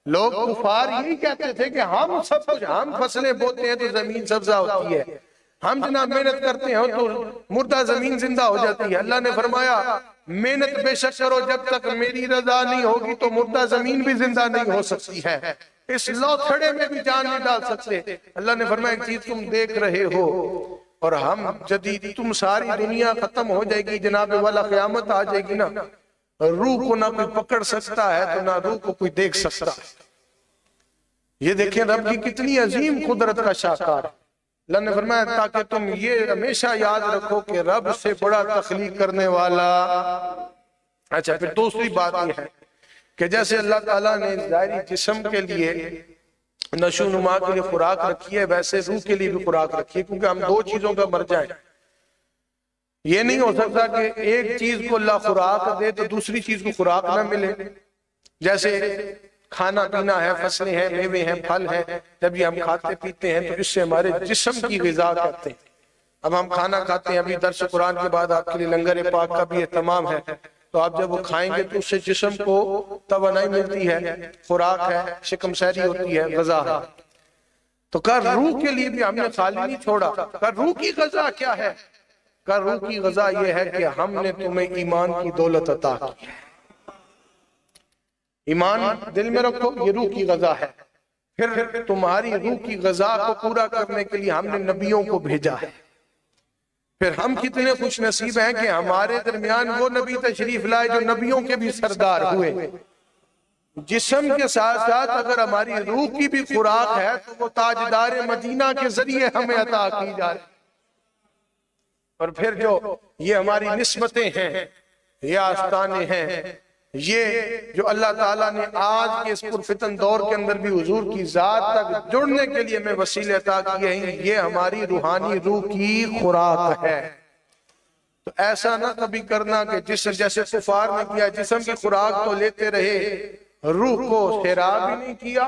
لوگ کفار یہی کہتے تھے کہ ہم سب کچھ، ہم فصلیں بوتے ہیں تو زمین سبزہ ہوتی ہے، ہم جناب محنت کرتے ہیں تو مردہ زمین زندہ ہو جاتی ہے۔ اللہ نے فرمایا محنت بے شک کرو، جب تک میری رضا نہیں ہوگی تو مردہ زمین بھی زندہ نہیں ہو سکتی ہے، اس لوتھڑے میں بھی جان نہیں ڈال سکتے۔ اللہ نے فرمایا ایک چیز تم دیکھ رہے ہو اور ہم جدید، تم ساری دنیا ختم ہو جائے گی، جناب والا قیامت آ جائے گی نا، روح کو نہ کوئی پکڑ سکتا ہے تو نہ روح کو کوئی دیکھ سکتا ہے۔ یہ دیکھیں رب کی کتنی عظیم قدرت کا شاہکار۔ اللہ نے فرمایا تاکہ تم یہ ہمیشہ یاد رکھو کہ رب سے بڑا تخلیق کرنے والا۔ اچھا پھر دوسری بات یہ ہے کہ جیسے اللہ تعالیٰ نے ظاہری جسم کے لیے نشو و نما کے لیے خوراک رکھی ہے، ویسے روح کے لیے بھی خوراک رکھی ہے، کیونکہ ہم 2 چیزوں کا مرجع ہیں۔ یہ نہیں ہو سکتا کہ ایک چیز کو اللہ خوراک دے تو دوسری چیز کو خوراک نہ ملے۔ جیسے کھانا پینا ہے، فصلیں ہیں، میوے ہیں، پھل ہیں، جب یہ ہم کھاتے پیتے ہیں تو اس سے ہمارے جسم کی غذا کرتے ہیں۔ اب ہم کھانا کھاتے ہیں، ابھی درس قرآن کے بعد آپ کے لیے لنگر پاک کا بھی اہتمام ہے، تو آپ جب وہ کھائیں گے تو اس سے جسم کو توانائی ملتی ہے، خوراک ہے، شکم سیری ہوتی ہے، غذا ہے۔ تو کہا روح کے لیے بھی ہم نے خالی نہیں چھوڑا۔ کہا روح کی غذا کیا ہے؟ کہا روح کی غذا یہ ہے کہ ہم نے تمہیں ایمان کی دولت عطا کی ہے۔ ایمان دل میں رکھو، یہ روح کی غذا ہے۔ پھر تمہاری روح کی غذا کو پورا کرنے کے لیے ہم نے نبیوں کو بھیجا ہے۔ پھر ہم کتنے خوش نصیب ہیں کہ ہمارے درمیان وہ نبی تشریف لائے جو نبیوں کے بھی سردار ہوئے۔ جسم کے ساتھ ساتھ اگر ہماری روح کی بھی خوراک ہے تو وہ تاجدار مدینہ کے ذریعے ہمیں عطا کی جائے۔ اور پھر جو یہ ہماری نسبتیں ہیں، یہ آستانے ہیں، یہ جو اللہ تعالیٰ نے آج کے اس پرفتن دور کے اندر بھی حضور کی ذات تک جڑنے کے لیے ہمیں وسیلے عطا کیے ہیں، یہ ہماری روحانی روح کی خوراک ہے۔ تو ایسا نہ کبھی کرنا کہ جیسے کفار نے کیا، جسم کی خوراک تو لیتے رہے، روح کو سیراب بھی نہیں کیا،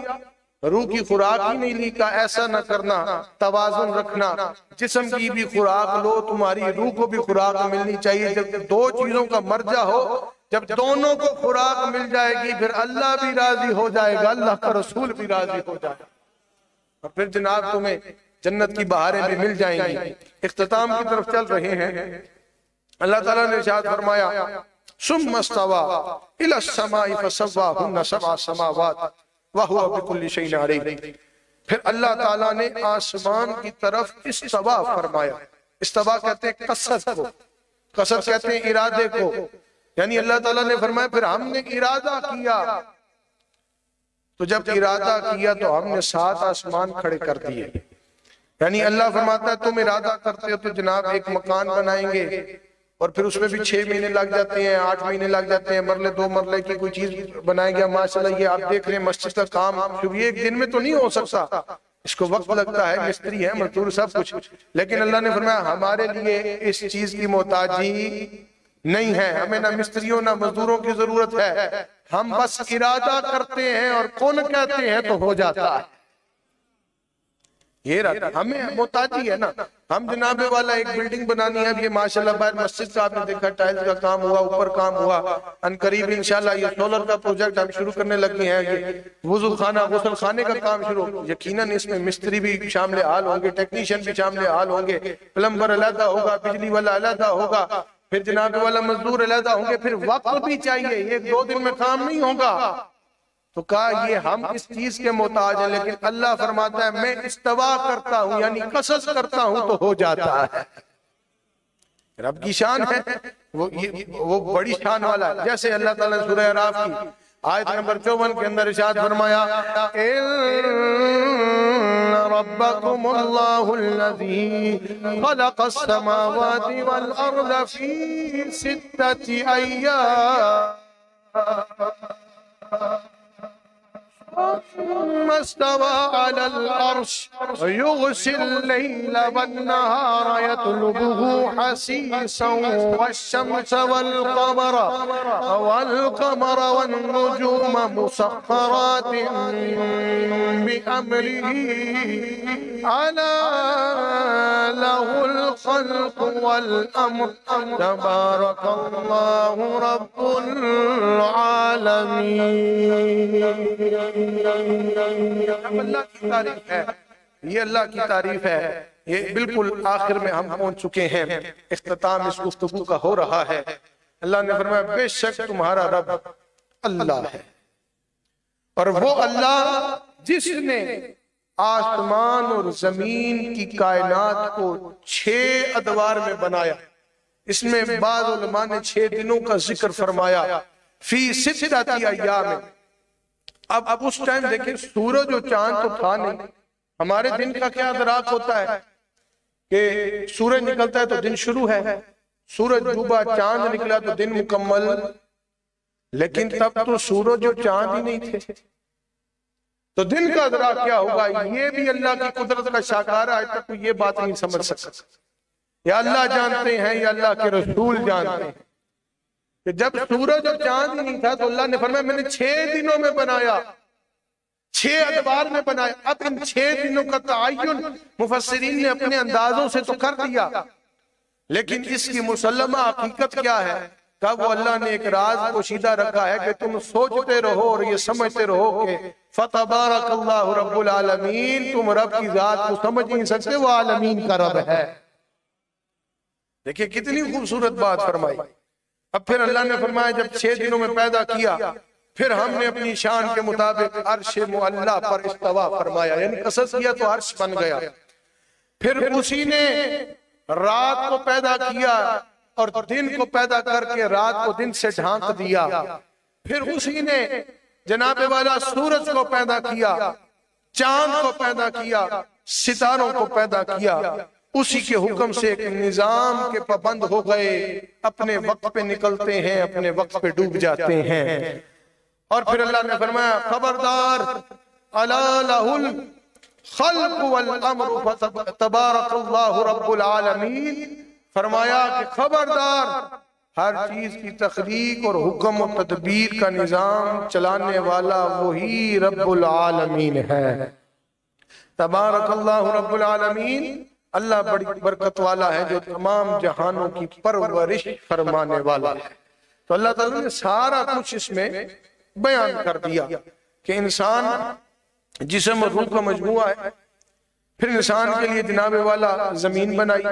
روح کی خوراک ہی نہیں لی کا۔ ایسا نہ کرنا، توازن رکھنا، جسم کی بھی خوراک لو، تمہاری روح کو بھی خوراک ملنی چاہیے۔ جب دو چیزوں کا مرجع ہو، جب دونوں کو خوراک مل جائے گی، پھر اللہ بھی راضی ہو جائے گا، اللہ کا رسول بھی راضی ہو جائے گا، اور پھر جناب تمہیں جنت کی بہاریں بھی مل جائیں گی۔ اختتام کی طرف چل رہے ہیں۔ اللہ تعالیٰ نے ارشاد فرمایا ثم استوى الى السماء فسواهن سبع سماوات وهو بكل شيء عليم۔ پھر اللہ تعالیٰ نے آسمان کی طرف استوا فرمایا۔ استوا کہتے ہیں قصد کو، قصد کہتے ہیں ارادے کو، یعنی اللہ تعالیٰ نے فرمایا پھر ہم نے ارادہ کیا، تو جب ارادہ کیا تو ہم نے 7 آسمان کھڑے کر دیے۔ یعنی اللہ فرماتا ہے تم ارادہ کرتے ہو تو جناب ایک مکان بنائیں گے، اور پھر اس میں بھی 6 مہینے لگ جاتے ہیں، 8 مہینے لگ جاتے ہیں، مرلے 2 مرلے کی کوئی چیز بنائیں گے۔ ماشاءاللہ یہ آپ دیکھ رہے ہیں مسجد کا کام شروع ایک دن میں تو نہیں ہو سکتا، اس کو وقت لگتا ہے، مستری ہے، مزدور، سب کچھ، لیکن اللہ نے فرمایا ہمارے لیے اس چیز کی محتاجی نہیں ہے، ہمیں نہ مستریوں نہ مزدوروں کی ضرورت ہے، ہم بس ارادہ کرتے ہیں اور کون کہتے ہیں تو ہو جاتا ہے۔ یہ رہتا ہمیں محتاجی ہے نا۔ ہم جناب والا ایک بلڈنگ بنانی ہے، اب یہ ماشاءاللہ باہر مسجد کا آپ نے دیکھا ٹائل کا کام ہوا، اوپر کام ہوا، ان قریب انشاءاللہ یہ سولر کا پروجیکٹ ہم شروع کرنے لگے ہیں، یہ وضو خانہ غسل خانے کا کام شروع، یقیناً اس میں مستری بھی شامل حال ہوں گے، ٹیکنیشین بھی شامل حال ہوں گے، پلمبر علیحدہ ہوگا، بجلی والا علیحدہ ہوگا، پھر جناب والا مزدور علیحدہ ہوں گے، پھر وقت بھی چاہیے، یہ 2 دن میں کام نہیں ہوگا۔ تو کہا یہ ہم اس چیز کے محتاج ہیں، لیکن اللہ فرماتا ہے میں استوا کرتا ہوں، یعنی قصص کرتا ہوں تو ہو جاتا ہے۔ رب کی شان ہے، وہ بڑی شان والا ہے۔ جیسے اللہ تعالیٰ نے سورہ اعراف کی آیت نمبر 54 کے اندر ارشاد فرمایا ان ربکم اللہ الذی خلق السماوات والارض فی 6 ایام ثم استوى على العرش يغشي الليل والنهار يطلبه حثيثا والشمس والقمر والنجوم مسخرات بأمره ألا له الخلق والأمر تبارك الله رب العالمين۔ اللہ کی تعریف ہے، یہ اللہ کی تعریف ہے۔ یہ بالکل آخر میں ہم پہنچ چکے ہیں، اختتام اس گفتگو کا ہو رہا ہے۔ اللہ نے فرمایا بے شک تمہارا رب اللہ ہے، اور وہ اللہ جس نے آسمان اور زمین کی کائنات کو 6 ادوار میں بنایا۔ اس میں بعض علماء نے 6 دنوں کا ذکر فرمایا، فی 6 ایام۔ اب اس ٹائم دیکھیں سورج و چاند تو تھا نہیں، ہمارے دن کا کیا ادراک ہوتا ہے کہ سورج نکلتا ہے تو دن شروع ہے، سورج ڈوبا چاند نکلا تو دن مکمل، لیکن تب تو سورج و چاند ہی نہیں تھے، تو دن کا ادراک کیا ہوگا؟ یہ بھی اللہ کی قدرت کا شاکارہ ہے، تک یہ بات نہیں سمجھ سکتا۔ یا اللہ جانتے ہیں یا اللہ کے رسول جانتے ہیں کہ جب سورج اور چاند ہی نہیں تھا تو اللہ نے فرمایا میں نے 6 دنوں میں بنایا، 6 ادوار میں بنایا۔ اب ان 6 دنوں کا تعین مفسرین نے اپنے اندازوں سے تو کر دیا، لیکن اس کی مسلمہ حقیقت کیا ہے؟ کہ وہ اللہ نے ایک راز پوشیدہ رکھا ہے کہ تم سوچتے رہو اور یہ سمجھتے رہو کہ فَتَبَارَكَ اللَّهُ رَبُّ الْعَالَمِينَ، تم رب کی ذات کو سمجھ نہیں سکتے، وہ عالمین کا رب ہے۔ دیکھیں کتنی خوبصورت بات فرمائی۔ اب پھر اللہ نے فرمایا جب 6 دنوں میں پیدا کیا، پھر ہم نے اپنی شان کے مطابق عرش معلیٰ پر استوا فرمایا، یعنی قصص کیا تو عرش بن گیا۔ پھر اسی نے رات کو پیدا کیا اور دن کو پیدا کر کے رات کو دن سے ڈھانک دیا، پھر اسی نے جناب والا سورج کو پیدا کیا، چاند کو پیدا کیا، ستاروں کو پیدا کیا، اسی کے حکم سے ایک نظام کے پابند ہو گئے، اپنے وقت پہ نکلتے ہیں، اپنے وقت پہ ڈوب جاتے ہیں۔ اور پھر اللہ نے فرمایا خبردار الا لہ الخلق والامر تبارک اللہ رب العالمین، فرمایا کہ خبردار ہر چیز کی تخلیق اور حکم و تدبیر کا نظام چلانے والا وہی رب العالمین ہے۔ تبارک اللہ رب العالمین، اللہ بڑی برکت والا ہے جو تمام جہانوں کی پرورش فرمانے والا ہے۔ تو اللہ تعالیٰ نے سارا کچھ اس میں بیان کر دیا کہ انسان جسم اور روح کا مجموعہ ہے، پھر انسان کے لیے جناب والا زمین بنائی،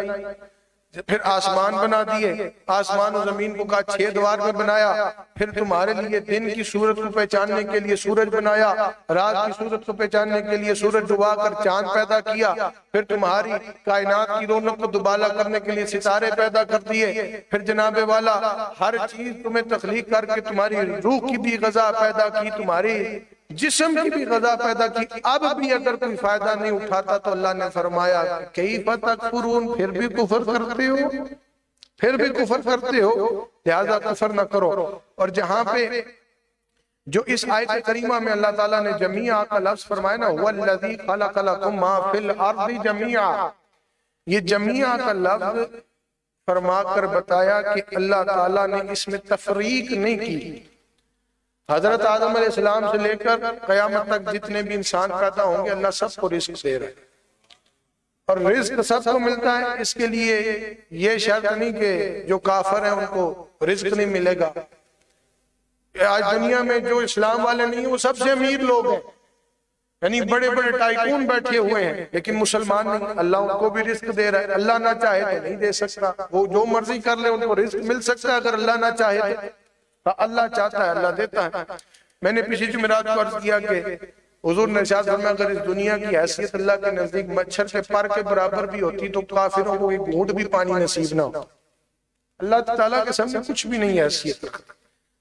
پھر آسمان بنا دیے، آسمان و زمین کو کہا 6 دوار میں بنایا، پھر تمہارے لیے دن کی صورت کو پہچاننے کے لیے سورج بنایا، رات کی صورت کو پہچاننے کے لیے سورج ڈبا کر چاند پیدا کیا، پھر تمہاری کائنات کی رونق کو دوبالا کرنے کے لیے ستارے پیدا کر دیے، پھر جناب والا ہر چیز تمہیں تخلیق کر کے تمہاری روح کی بھی غذا پیدا کی، تمہاری جسم کی بھی غذا پیدا کی۔ اب بھی اگر کوئی فائدہ نہیں اٹھاتا تو اللہ نے فرمایا کیف تکفرون، پھر بھی کفر کرتے ہو، پھر بھی کفر کرتے ہو، لہذا کفر نہ کرو۔ اور جہاں پہ جو اس آیت کریمہ میں اللہ تعالیٰ نے جمیعہ کا لفظ فرمایا نا وَالَّذِي خَلَقَ لَكُم مَا فِي الْأَرْضِ جَمِيعًا، یہ جمیعہ کا لفظ فرما کر بتایا کہ اللہ تعالیٰ نے اس میں تفریق نہیں کی۔ حضرت آدم علیہ السلام سے لے کر قیامت تک جتنے بھی انسان پیدا ہوں گے اللہ سب کو رزق دے رہا ہے، اور رزق سب کو ملتا ہے۔ اس کے لیے یہ شرط نہیں کہ جو کافر ہیں ان کو رزق نہیں ملے گا۔ آج دنیا میں جو اسلام والے نہیں ہیں وہ سب سے امیر لوگ ہیں، یعنی بڑے بڑے ٹائکون بیٹھے ہوئے ہیں، لیکن مسلمان نہیں، اللہ ان کو بھی رزق دے رہا ہے۔ اللہ نہ چاہے تو نہیں دے سکتا، وہ جو مرضی کر لے ان کو رزق مل سکتا ہے، اگر اللہ نہ چاہے تو اللہ چاہتا ہے اللہ دیتا ہے۔ میں نے پچھلی جمعرات کو عرض کیا کہ حضور نے ارشاد فرمایا اگر اس دنیا کی حیثیت اللہ کے نزدیک مچھر کے پر کے برابر بھی ہوتی تو کافروں کو ایک گھونٹ بھی پانی نصیب نہ ہو۔ اللہ تعالیٰ کے سامنے کچھ بھی نہیں حیثیت رکھتا۔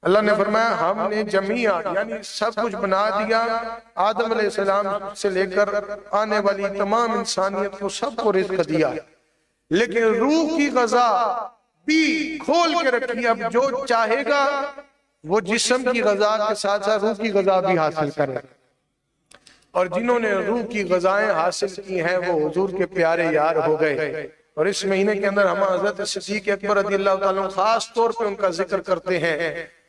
اللہ نے فرمایا ہم نے جمیعہ یعنی سب کچھ بنا دیا، آدم علیہ السلام سے لے کر آنے والی تمام انسانیت کو سب کو رزق دیا، لیکن روح کی غذا بھی کھول کے رکھی۔ اب جو چاہے گا وہ جسم کی غذا کے ساتھ ساتھ روح کی غذا بھی حاصل کرے، اور جنہوں نے روح کی غذائیں حاصل کی ہیں وہ حضور کے پیارے یار ہو گئے۔ اور اس مہینے کے اندر ہم حضرت صدیق اکبر رضی اللہ تعالیٰ عنہ خاص طور پہ ان کا ذکر کرتے ہیں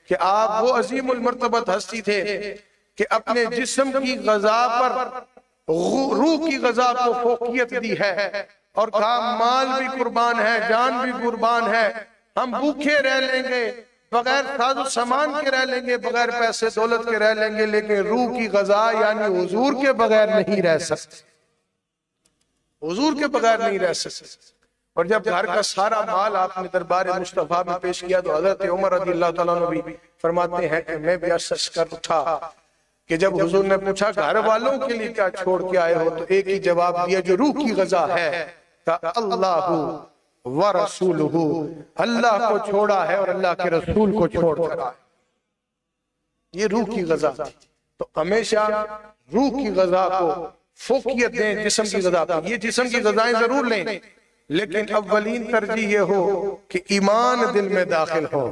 کہ آپ وہ عظیم المرتبت ہستی تھے کہ اپنے جسم کی غذا پر روح کی غذا کو فوقیت دی ہے، اور کہا مال بھی قربان ہے، جان بھی قربان ہے، ہم بھوکے رہ لیں گے، بغیر ساز و سامان کے رہ لیں گے، بغیر پیسے دولت کے رہ لیں گے، لیکن روح کی غذا یعنی حضور کے بغیر نہیں رہ سکتے، حضور کے بغیر نہیں رہ سکتے۔ اور جب گھر کا سارا مال آپ نے دربار مصطفیٰ میں پیش کیا تو حضرت عمر رضی اللہ تعالیٰ عنہ بھی فرماتے ہیں کہ میں بھی عرص کر اٹھا کہ جب حضور نے پوچھا گھر والوں کے لیے کیا چھوڑ کے آئے ہو تو ایک ہی جواب دیا جو روح کی غذا ہے، کہ اللہ ورسولہ، اللہ کو چھوڑا ہے اور اللہ کے رسول کو چھوڑ کر آئے۔ یہ روح کی غذا تھی، تو ہمیشہ روح کی غذا کو فوقیت دیں جسم کی غذا پر۔ یہ جسم کی غذائیں ضرور لیں لیکن اولین ترجیح یہ ہو کہ ایمان دل میں داخل ہو،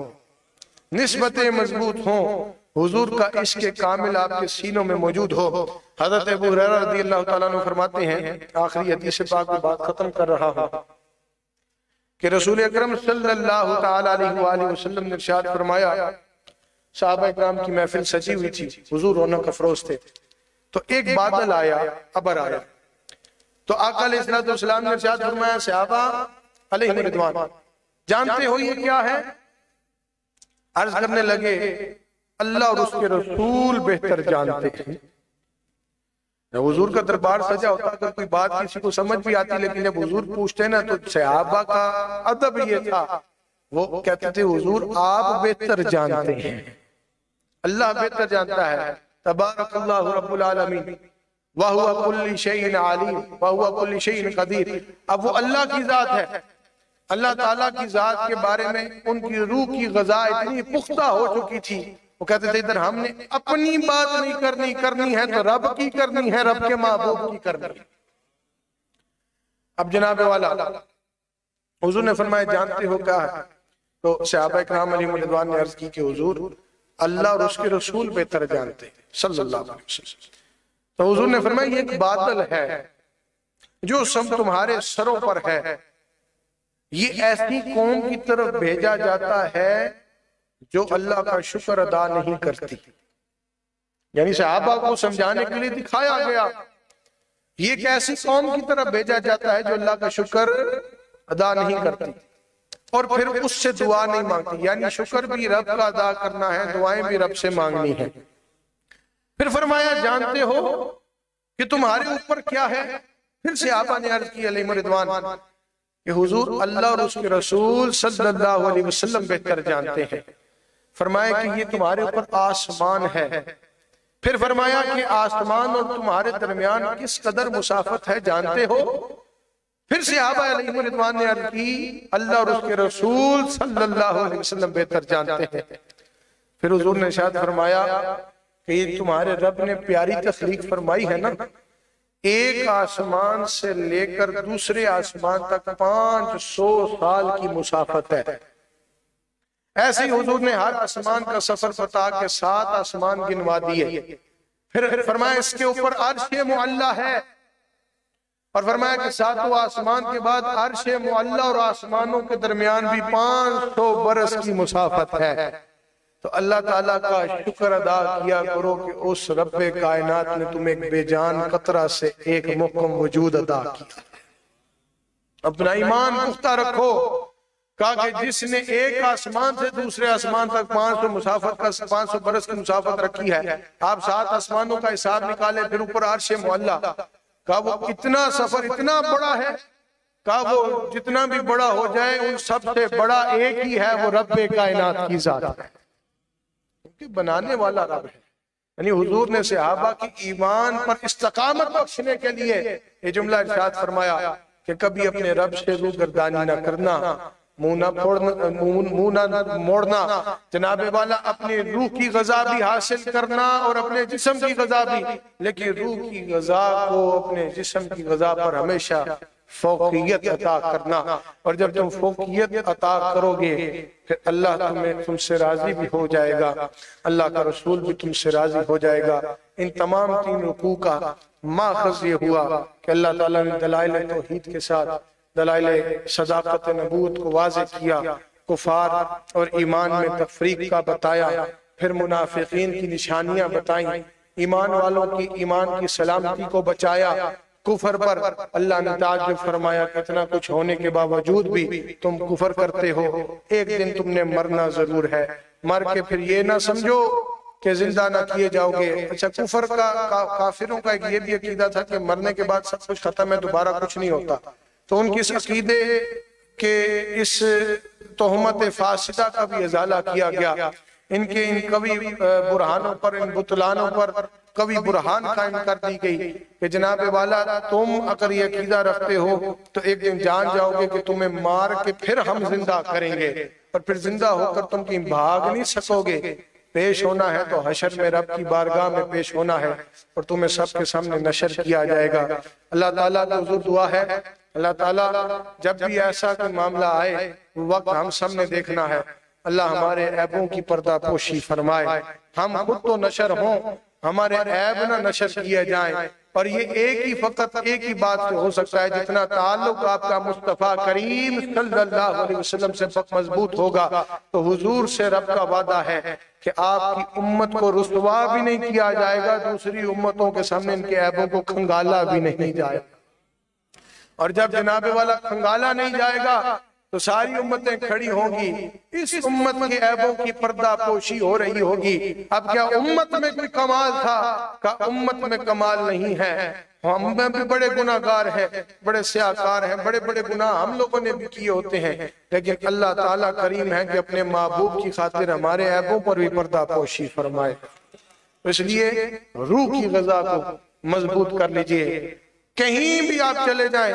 نسبتیں مضبوط ہوں، حضور کا عشق کامل آپ کے سینوں میں موجود ہو۔ حضرت ابو ہریرہ رضی اللہ تعالیٰ عنہ فرماتے ہیں، آخری حدیث پاک میں بات ختم کر رہا ہوں، کہ رسول اکرم صلی اللہ تعالیٰ علیہ وآلہ وسلم نے ارشاد فرمایا، صحابہ اکرام کی محفل سجی ہوئی تھی، حضور رونق افروز تھے، تو ایک بادل آیا، ابر آیا، تو آقا علیہ السلام نے ارشاد فرمایا صحابہ علیہ رضوان جانتے ہو یہ کیا ہے؟ عرض کرنے لگے اللہ اور اس کے رسول بہتر جانتے ہیں۔ حضور کا دربار سجا ہوتا، اگر کوئی بات کسی کو سمجھ بھی آتی، لیکن جب حضور پوچھتے نا تو صحابہ کا ادب یہ تھا، وہ کہتے تھے حضور آپ بہتر جانتے ہیں، اللہ بہتر جانتا ہے، تبارک اللہ رب العالمین وَهُوَ كُلِّ شَيْءٍ عَلِيمٍ وَهُوَ كُلِّ شَيْءٍ قدیر۔ اب وہ اللہ کی ذات ہے، اللہ تعالیٰ کی ذات کے بارے میں ان کی روح کی غذا اتنی پختہ ہو چکی تھی، وہ کہتے تھے ادھر ہم نے اپنی بات نہیں کرنی ہے تو رب کی کرنی ہے، رب کے محبوب کی کرنی ہے۔ اب جناب والا حضور نے فرمایا جانتے ہو کیا ہے؟ تو صحابہ کرام علیہ رضوان نے عرض کی کہ حضور اللہ اور اس کے رسول بہتر جانتے ہیں صلی اللہ علیہ وسلم۔ تو حضور نے فرمایا یہ ایک بادل ہے جو سب تمہارے سروں پر ہے، یہ ایسی قوم کی طرف بھیجا جاتا ہے جو اللہ کا شکر ادا نہیں کرتی۔ یعنی صحابہ کو سمجھانے کے لیے دکھایا گیا یہ ایک ایسی قوم کی طرف بھیجا جاتا ہے جو اللہ کا شکر ادا نہیں کرتی اور پھر اس سے دعا نہیں مانگتی، یعنی شکر بھی رب کا ادا کرنا ہے، دعائیں بھی رب سے مانگنی ہے۔ پھر فرمایا جانتے ہو کہ تمہارے اوپر کیا ہے؟ پھر صحابہ نے عرض کی علیہ رضوان کہ حضور اللہ اور اس کے رسول صلی اللہ علیہ وسلم بہتر جانتے ہیں۔ فرمایا کہ یہ تمہارے اوپر آسمان ہے۔ پھر فرمایا کہ آسمان اور تمہارے درمیان کس قدر مسافت ہے جانتے ہو؟ پھر صحابہ علیہ رضوان نے عرض کی اللہ اور اس کے رسول صلی اللہ علیہ وسلم بہتر جانتے ہیں۔ پھر حضور نے ارشاد فرمایا کہ یہ تمہارے رب نے پیاری تخلیق فرمائی ہے نا، ایک آسمان سے لے کر دوسرے آسمان تک 500 سال کی مسافت ہے۔ ایسے ہی حضور نے ہر آسمان کا سفر بتا کے 7 آسمان گنوا دیے۔ پھر فرمایا اس کے اوپر عرش معلی ہے، اور فرمایا کہ 7 آسمان کے بعد عرش معلی اور آسمانوں کے درمیان بھی 500 برس کی مسافت ہے۔ تو اللہ تعالیٰ کا شکر ادا کیا کرو کہ اس رب کائنات نے تمہیں ایک بے جان قطرہ سے ایک محکم وجود عطا کیا۔ اپنا ایمان پختہ رکھو، کہا کہ جس نے ایک آسمان سے دوسرے آسمان تک 500 برس کی مسافت رکھی ہے، آپ 7 آسمانوں کا حساب نکالے، پھر اوپر عرش معلی، کہا وہ اتنا سفر اتنا بڑا ہے، کہا وہ جتنا بھی بڑا ہو جائے ان سب سے بڑا ایک ہی ہے، وہ رب کائنات کی ذات ہے، کیونکہ بنانے والا رب ہے۔ یعنی حضور نے صحابہ کی ایمان پر استقامت بخشنے کے لیے یہ جملہ ارشاد فرمایا کہ کبھی اپنے رب سے روگردانی نہ کرنا، منہ نہ موڑنا، جناب والا اپنی روح کی غذا بھی حاصل کرنا اور اپنے جسم کی غذا بھی، لیکن روح کی غذا کو اپنے جسم کی غذا پر ہمیشہ فوقیت عطا کرنا، اور جب تم فوقیت عطا کرو گے پھر اللہ تم سے راضی بھی ہو جائے گا، اللہ کا رسول بھی تم سے راضی ہو جائے گا۔ ان تمام 3 رکوع کا ماخذ یہ ہوا کہ اللہ تعالیٰ نے دلائل توحید کے ساتھ دلائل صداقت نبوت کو واضح کیا، کفار اور ایمان میں تفریق کا بتایا، پھر منافقین کی نشانیاں بتائیں، ایمان والوں کی ایمان کی سلامتی کو بچایا، کفر پر اللہ نے تعجب فرمایا کہ اتنا کچھ ہونے کے باوجود بھی تم کفر کرتے ہو، ایک دن تم نے مرنا ضرور ہے، مر کے پھر یہ نہ سمجھو کہ زندہ نہ کیے جاؤ گے۔ اچھا کفر کا کافروں کا ایک یہ بھی عقیدہ تھا کہ مرنے کے بعد سب کچھ ختم ہے، دوبارہ کچھ نہیں ہوتا، تو ان کی اس عقیدے کے اس تہمت فاسدہ کا بھی ازالہ کیا گیا، ان کے ان کبھی برہانوں پر، ان بطلانوں پر کبھی برہان قائم کر دی گئی کہ جناب والا تم اگر یہ عقیدہ رکھتے ہو تو ایک دن جان جاؤ گے کہ تمہیں مار کے پھر ہم زندہ کریں گے، اور پھر زندہ ہو کر تم کہیں بھاگ نہیں سکو گے، پیش ہونا ہے تو حشر میں رب کی بارگاہ میں پیش ہونا ہے اور تمہیں سب کے سامنے نشر کیا جائے گا۔ اللہ تعالیٰ کا حضور دعا ہے اللہ تعالیٰ جب بھی ایسا کوئی معاملہ آئے وقت ہم سب نے دیکھنا ہے، اللہ ہمارے عیبوں کی پردہ پوشی فرمائے، ہم خود تو نشر ہوں، ہمارے عیب نہ نشر کیے جائیں، اور یہ ایک ہی فقط ایک ہی بات سے ہو سکتا ہے جتنا تعلق آپ کا مصطفیٰ کریم صلی اللہ علیہ وسلم سے مضبوط ہوگا تو حضور سے رب کا وعدہ ہے کہ آپ کی امت کو رسوا بھی نہیں کیا جائے گا، دوسری امتوں کے سامنے ان کے عیبوں کو کھنگالا بھی نہیں جائے گا، اور جب جناب والا کھنگالا نہیں جائے گا تو ساری امتیں کھڑی ہوں گی، اس امت کے عیبوں کی پردہ پوشی ہو رہی ہوگی۔ اب کیا امت میں کوئی کمال تھا؟ کہ امت میں کمال نہیں ہے، ہم میں بھی بڑے گناہگار ہیں، بڑے سیاہکار ہیں، بڑے بڑے گناہ ہم لوگوں نے بھی کیے ہوتے ہیں، لیکن اللہ تعالیٰ کریم ہے کہ اپنے محبوب کی خاطر ہمارے عیبوں پر بھی پردہ پوشی فرمائے۔ اس لیے روح کی غذا کو مضبوط کر لیجئے، کہیں بھی آپ چلے جائیں